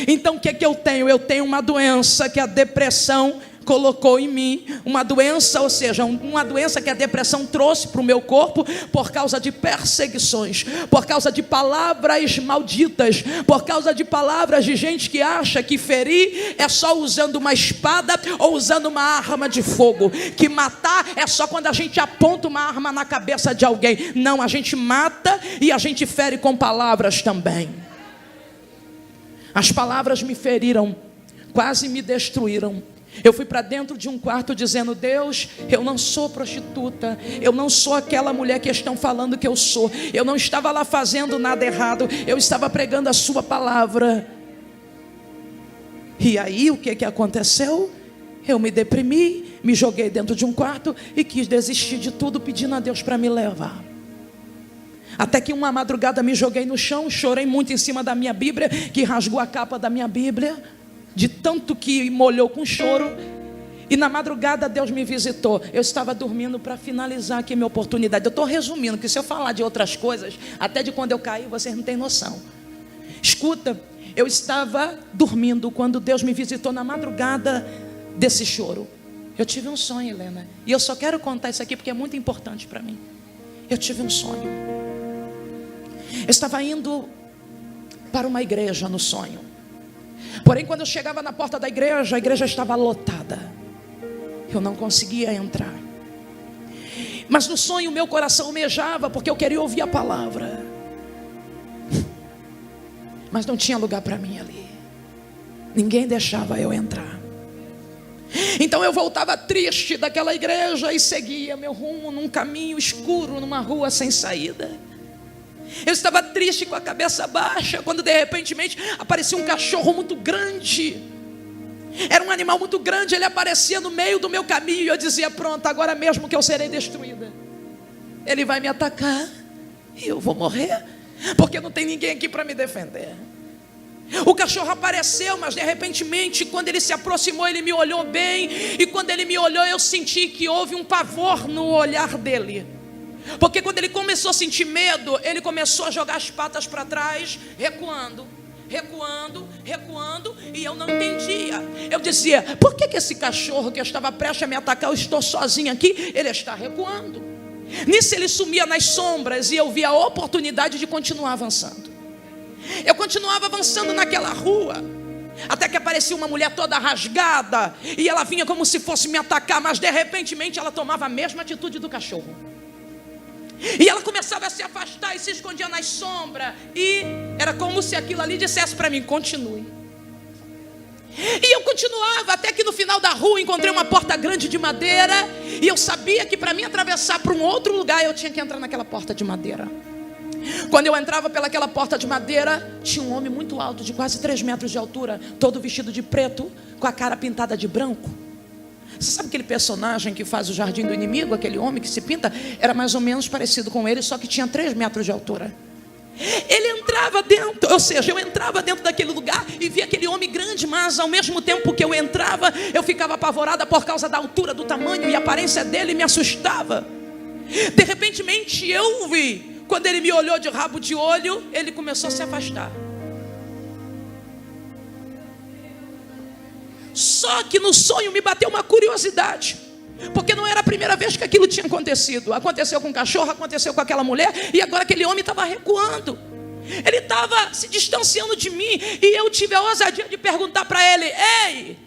Então o que é que eu tenho? Eu tenho uma doença que a depressão colocou em mim, uma doença, ou seja, uma doença que a depressão trouxe para o meu corpo por causa de perseguições, por causa de palavras malditas, por causa de palavras de gente que acha que ferir é só usando uma espada ou usando uma arma de fogo, que matar é só quando a gente aponta uma arma na cabeça de alguém. Não, a gente mata e a gente fere com palavras também. As palavras me feriram, quase me destruíram. Eu fui para dentro de um quarto dizendo: Deus, eu não sou prostituta, eu não sou aquela mulher que estão falando que eu sou, eu não estava lá fazendo nada errado, eu estava pregando a sua palavra. E aí o que aconteceu? Eu me deprimi, me joguei dentro de um quarto e quis desistir de tudo, pedindo a Deus para me levar. Até que uma madrugada me joguei no chão, chorei muito em cima da minha Bíblia, que rasgou a capa da minha Bíblia, de tanto que molhou com choro. E na madrugada Deus me visitou. Eu estava dormindo, para finalizar aqui minha oportunidade. Eu estou resumindo, porque se eu falar de outras coisas, até de quando eu caí, vocês não têm noção. Escuta, eu estava dormindo quando Deus me visitou na madrugada desse choro. Eu tive um sonho, Helena, e eu só quero contar isso aqui porque é muito importante para mim. Eu tive um sonho. Eu estava indo para uma igreja no sonho. Porém, quando eu chegava na porta da igreja, a igreja estava lotada. Eu não conseguia entrar. Mas no sonho meu coração almejava, porque eu queria ouvir a palavra. Mas não tinha lugar para mim ali. Ninguém deixava eu entrar. Então eu voltava triste daquela igreja e seguia meu rumo num caminho escuro, numa rua sem saída. Eu estava triste, com a cabeça baixa, quando de repente aparecia um cachorro muito grande. Era um animal muito grande, ele aparecia no meio do meu caminho, e eu dizia: pronto, agora mesmo que eu serei destruída. Ele vai me atacar e eu vou morrer, porque não tem ninguém aqui para me defender. O cachorro apareceu, mas de repente, quando ele se aproximou, ele me olhou bem. E quando ele me olhou, eu senti que houve um pavor no olhar dele. Porque quando ele começou a sentir medo, ele começou a jogar as patas para trás, recuando, e eu não entendia. Eu dizia: por que esse cachorro que eu estava prestes a me atacar, eu estou sozinho aqui, ele está recuando? Nisso ele sumia nas sombras, e eu via a oportunidade de continuar avançando. Eu continuava avançando naquela rua, até que aparecia uma mulher toda rasgada, e ela vinha como se fosse me atacar, mas de repente ela tomava a mesma atitude do cachorro. E ela começava a se afastar e se escondia nas sombras, e era como se aquilo ali dissesse para mim: continue. E eu continuava, até que no final da rua encontrei uma porta grande de madeira, e eu sabia que para mim atravessar para um outro lugar, eu tinha que entrar naquela porta de madeira. Quando eu entrava pelaquela porta de madeira, tinha um homem muito alto, de quase 3 metros de altura, todo vestido de preto, com a cara pintada de branco. Você sabe aquele personagem que faz o Jardim do Inimigo, aquele homem que se pinta? Era mais ou menos parecido com ele, só que tinha 3 metros de altura. Ele entrava dentro, ou seja, eu entrava dentro daquele lugar e via aquele homem grande, mas ao mesmo tempo que eu entrava, eu ficava apavorada por causa da altura, do tamanho e aparência dele, me assustava. De repente eu vi, quando ele me olhou de rabo de olho, ele começou a se afastar. Só que no sonho me bateu uma curiosidade, porque não era a primeira vez que aquilo tinha acontecido. Aconteceu com o cachorro, aconteceu com aquela mulher, e agora aquele homem estava recuando. Ele estava se distanciando de mim, e eu tive a ousadia de perguntar para ele: ei,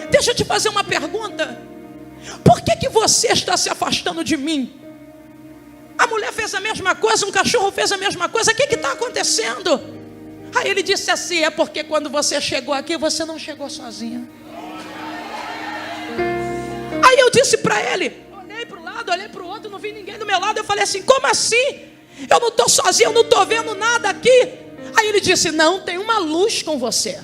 deixa eu te fazer uma pergunta. Por que você está se afastando de mim? A mulher fez a mesma coisa, um cachorro fez a mesma coisa, o que está acontecendo? Aí ele disse assim: é porque quando você chegou aqui, você não chegou sozinha. Aí eu disse para ele, olhei para o lado, olhei para o outro, não vi ninguém do meu lado. Eu falei assim: como assim? Eu não estou sozinho, eu não estou vendo nada aqui. Aí ele disse: não, tem uma luz com você.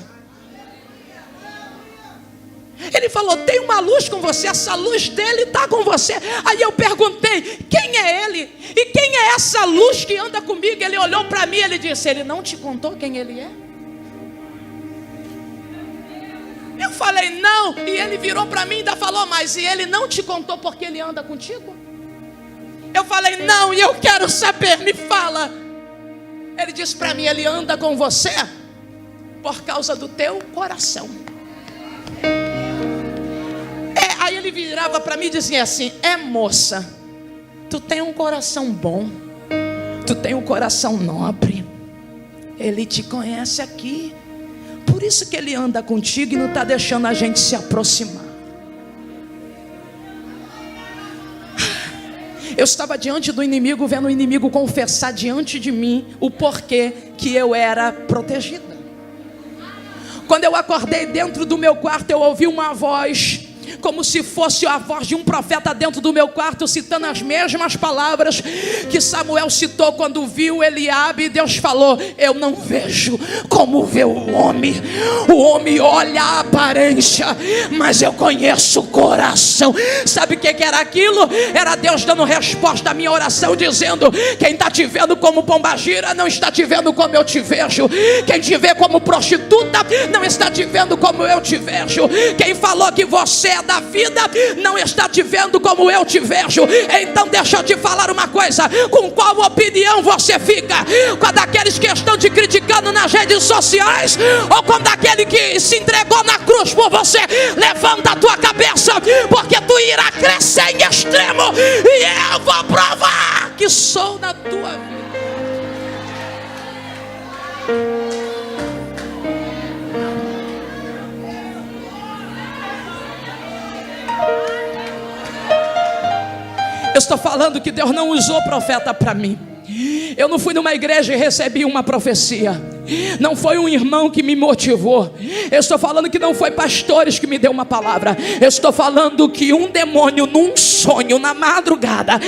Ele falou: tem uma luz com você, essa luz dele está com você. Aí eu perguntei: quem é ele? E quem é essa luz que anda comigo? Ele olhou para mim e ele disse: ele não te contou quem ele é? Eu falei: não. E ele virou para mim e ainda falou: mas e ele não te contou porque ele anda contigo? Eu falei: não, e eu quero saber, me fala. Ele disse para mim: ele anda com você por causa do teu coração. Aí ele virava para mim e dizia assim: moça, tu tem um coração bom, tu tem um coração nobre, ele te conhece aqui, por isso que ele anda contigo e não está deixando a gente se aproximar. Eu estava diante do inimigo, vendo o inimigo confessar diante de mim o porquê que eu era protegida. Quando eu acordei dentro do meu quarto, eu ouvi uma voz, como se fosse a voz de um profeta dentro do meu quarto, citando as mesmas palavras que Samuel citou quando viu Eliabe. E Deus falou: eu não vejo como vê o homem olha a aparência, mas eu conheço o coração. Sabe o que era aquilo? Era Deus dando resposta à minha oração, dizendo: quem está te vendo como pombagira não está te vendo como eu te vejo. Quem te vê como prostituta não está te vendo como eu te vejo. Quem falou que você da vida não está te vendo como eu te vejo. Então deixa eu te falar uma coisa: com qual opinião você fica? Com a daqueles que estão te criticando nas redes sociais, ou com daquele que se entregou na cruz por você? Levanta a tua cabeça, porque tu irá crescer em extremo, e eu vou provar que sou na tua vida. Eu estou falando que Deus não usou profeta para mim. Eu não fui numa igreja e recebi uma profecia. Não foi um irmão que me motivou. Eu estou falando que não foi pastores que me deu uma palavra. Eu estou falando que um demônio num sonho na madrugada,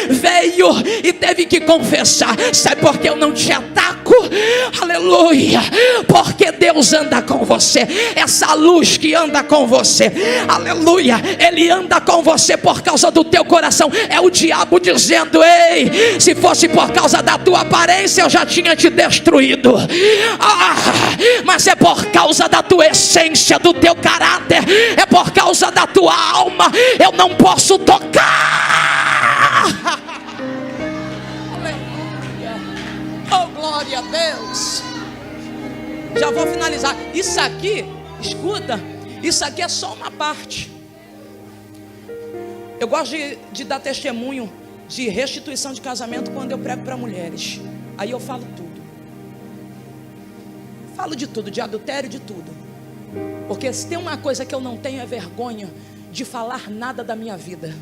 veio e teve que confessar: sabe por que eu não te ataco? Aleluia, porque Deus anda com você. Essa luz que anda com você, aleluia, Ele anda com você por causa do teu coração. É o diabo dizendo: ei, se fosse por causa da tua aparência eu já tinha te destruído. Mas é por causa da tua essência, do teu caráter, é por causa da tua alma. Eu não posso tocar. Aleluia. Oh, glória a Deus. Já vou finalizar. Isso aqui, escuta, isso aqui é só uma parte. Eu gosto de dar testemunho de restituição de casamento quando eu prego para mulheres. Aí eu falo tudo. Falo de tudo, de adultério, de tudo. Porque se tem uma coisa que eu não tenho é vergonha de falar nada da minha vida.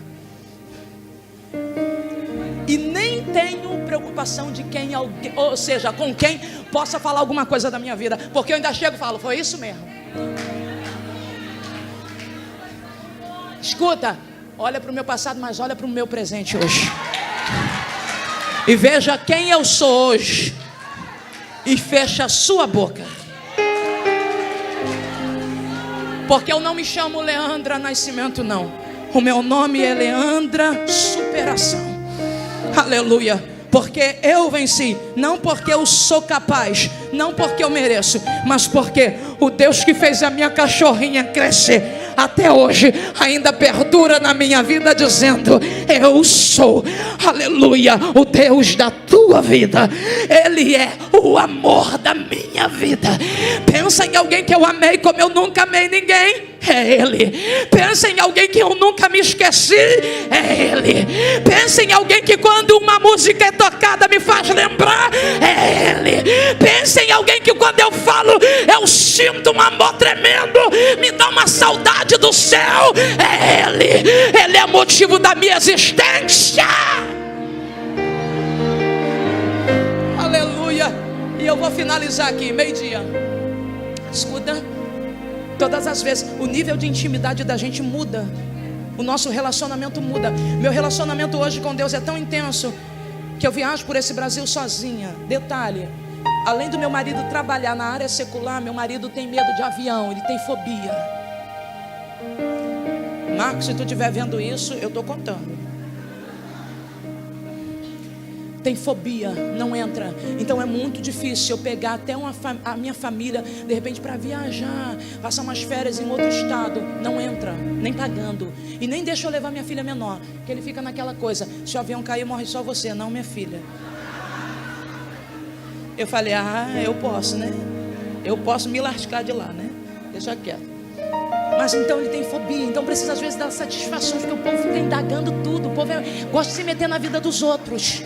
E nem tenho preocupação de quem alguém, ou seja, com quem possa falar alguma coisa da minha vida. Porque eu ainda chego e falo: foi isso mesmo. Escuta, olha para o meu passado, mas olha para o meu presente hoje. E veja quem eu sou hoje. E fecha a sua boca. Porque eu não me chamo Leandra Nascimento, não. O meu nome é Leandra Superação. Aleluia. Porque eu venci, não porque eu sou capaz, não porque eu mereço, mas porque o Deus que fez a minha cachorrinha crescer até hoje ainda perdura na minha vida, dizendo: eu sou, aleluia, o Deus da tua vida. Ele é o amor da minha vida. Pensa em alguém que eu amei como eu nunca amei ninguém. É Ele. Pensa em alguém que eu nunca me esqueci. É Ele. Pensa em alguém que quando uma música é tocada me faz lembrar. É Ele. Pensa em alguém que quando eu falo eu sinto um amor tremendo, me dá uma saudade do céu. É Ele. Ele é motivo da minha existência. Aleluia. E eu vou finalizar aqui, meio-dia. Escuta. Todas as vezes o nível de intimidade da gente muda. O nosso relacionamento muda. Meu relacionamento hoje com Deus é tão intenso que eu viajo por esse Brasil sozinha. Detalhe, além do meu marido trabalhar na área secular, meu marido tem medo de avião, ele tem fobia. Marcos, se tu estiver vendo isso, eu estou contando. Tem fobia, não entra. Então é muito difícil eu pegar até a minha família, de repente, para viajar, passar umas férias em outro estado. Não entra, nem pagando. E nem deixa eu levar minha filha menor, que ele fica naquela coisa: se o avião cair, morre só você, não minha filha. Eu falei: eu posso, né? Eu posso me lascar de lá, né? Deixa quieto. Mas então ele tem fobia, então precisa às vezes dar satisfações, porque o povo fica indagando tudo. O povo gosta de se meter na vida dos outros.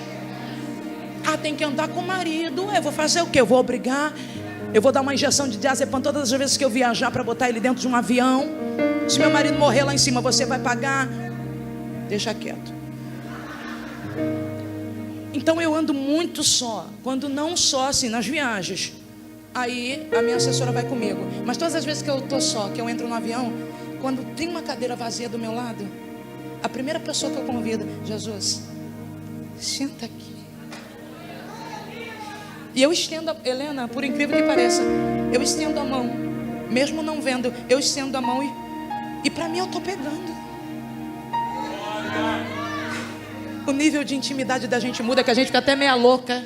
Tem que andar com o marido. Eu vou fazer o quê? Eu vou obrigar? Eu vou dar uma injeção de diazepam todas as vezes que eu viajar para botar ele dentro de um avião? Se meu marido morrer lá em cima, você vai pagar? Deixa quieto. Então eu ando muito só. Quando não só, assim, nas viagens, aí a minha assessora vai comigo. Mas todas as vezes que eu estou só, que eu entro no avião, quando tem uma cadeira vazia do meu lado, a primeira pessoa que eu convido: Jesus, senta aqui. E eu estendo, Helena, por incrível que pareça, eu estendo a mão, mesmo não vendo, eu estendo a mão e para mim eu estou pegando. O nível de intimidade da gente muda, que a gente fica até meia louca.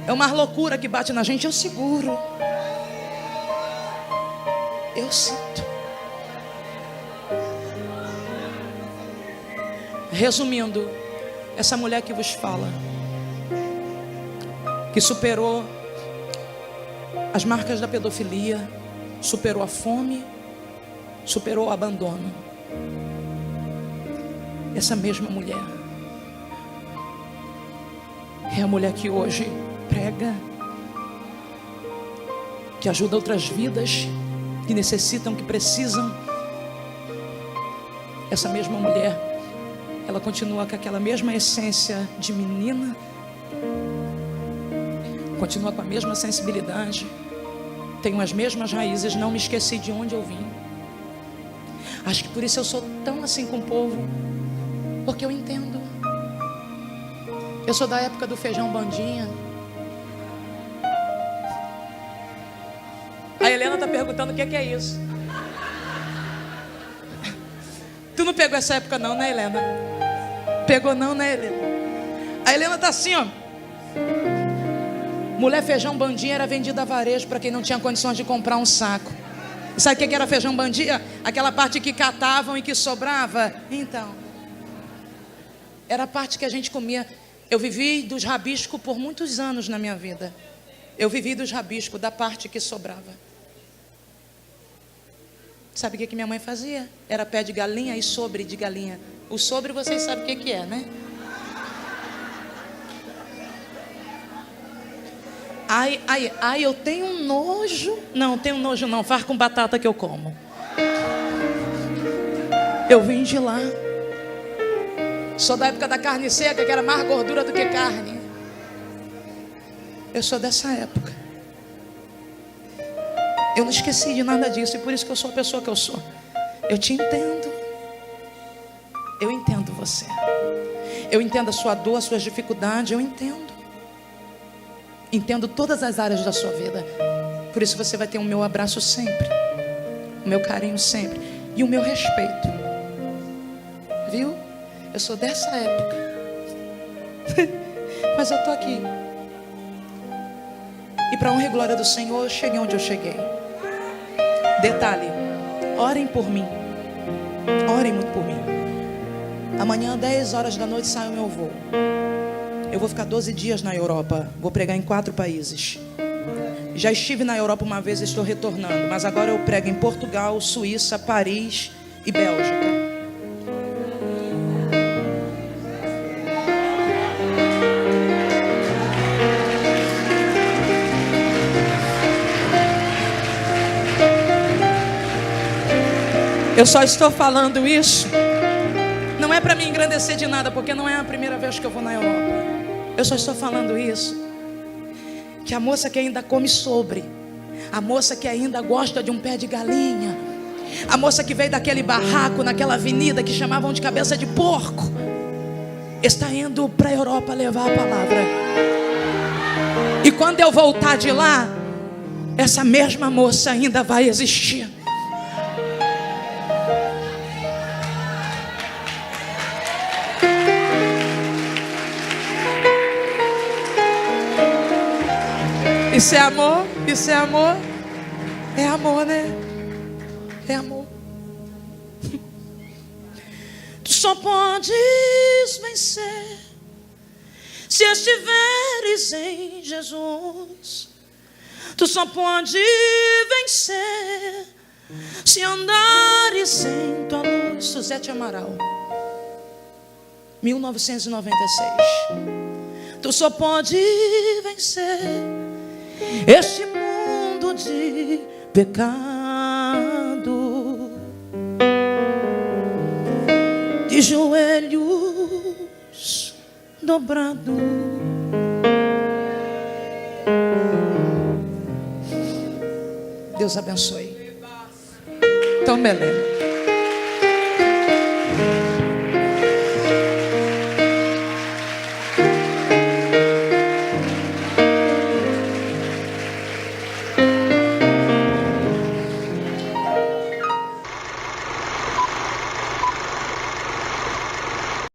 É uma loucura que bate na gente, eu seguro. Eu sinto. Resumindo, essa mulher que vos fala, que superou as marcas da pedofilia, superou a fome, superou o abandono. Essa mesma mulher é a mulher que hoje prega, que ajuda outras vidas que necessitam, que precisam. Essa mesma mulher, ela continua com aquela mesma essência de menina, continua com a mesma sensibilidade, tenho as mesmas raízes, não me esqueci de onde eu vim. Acho que por isso eu sou tão assim com o povo, porque eu entendo. Eu sou da época do feijão bandinha. A Helena está perguntando o que é isso. Tu não pegou essa época não, né, Helena? Pegou não, né, Helena? A Helena tá assim, ó. Mulher, feijão bandinha era vendido a varejo para quem não tinha condições de comprar um saco. E sabe o que era feijão bandinha? Aquela parte que catavam e que sobrava. Então, era a parte que a gente comia. Eu vivi dos rabiscos por muitos anos na minha vida. Eu vivi dos rabiscos, da parte que sobrava. Sabe o que minha mãe fazia? Era pé de galinha e sobre de galinha. O sobre vocês sabem o que é, né? Ai, eu tenho um nojo. Não, tenho nojo não, faz com batata que eu como. Eu vim de lá. Sou da época da carne seca, que era mais gordura do que carne. Eu sou dessa época. Eu não esqueci de nada disso, e por isso que eu sou a pessoa que eu sou. Eu te entendo. Eu entendo você. Eu entendo a sua dor, as suas dificuldades, eu entendo. Entendo todas as áreas da sua vida. Por isso você vai ter o meu abraço sempre, o meu carinho sempre e o meu respeito. Viu? Eu sou dessa época. Mas eu estou aqui. E para a honra e glória do Senhor, eu cheguei onde eu cheguei. Detalhe, orem por mim. Orem muito por mim. Amanhã, 10 horas da noite, sai o meu voo. Eu vou ficar 12 dias na Europa. Vou pregar em 4 países. Já estive na Europa uma vez e estou retornando. Mas agora eu prego em Portugal, Suíça, Paris e Bélgica. Eu só estou falando isso. Não é para me engrandecer de nada, porque não é a primeira vez que eu vou na Europa. Eu só estou falando isso, que a moça que ainda come sobre, a moça que ainda gosta de um pé de galinha, a moça que veio daquele barraco naquela avenida que chamavam de cabeça de porco, está indo para a Europa levar a palavra. E quando eu voltar de lá, essa mesma moça ainda vai existir. Isso é amor? Isso é amor? É amor, né? É amor. Tu só podes vencer se estiveres em Jesus. Tu só podes vencer se andares em tua luz. Suzete Amaral, 1996. Tu só pode vencer este mundo de pecado, de joelhos dobrados. Deus abençoe. Então, Belém.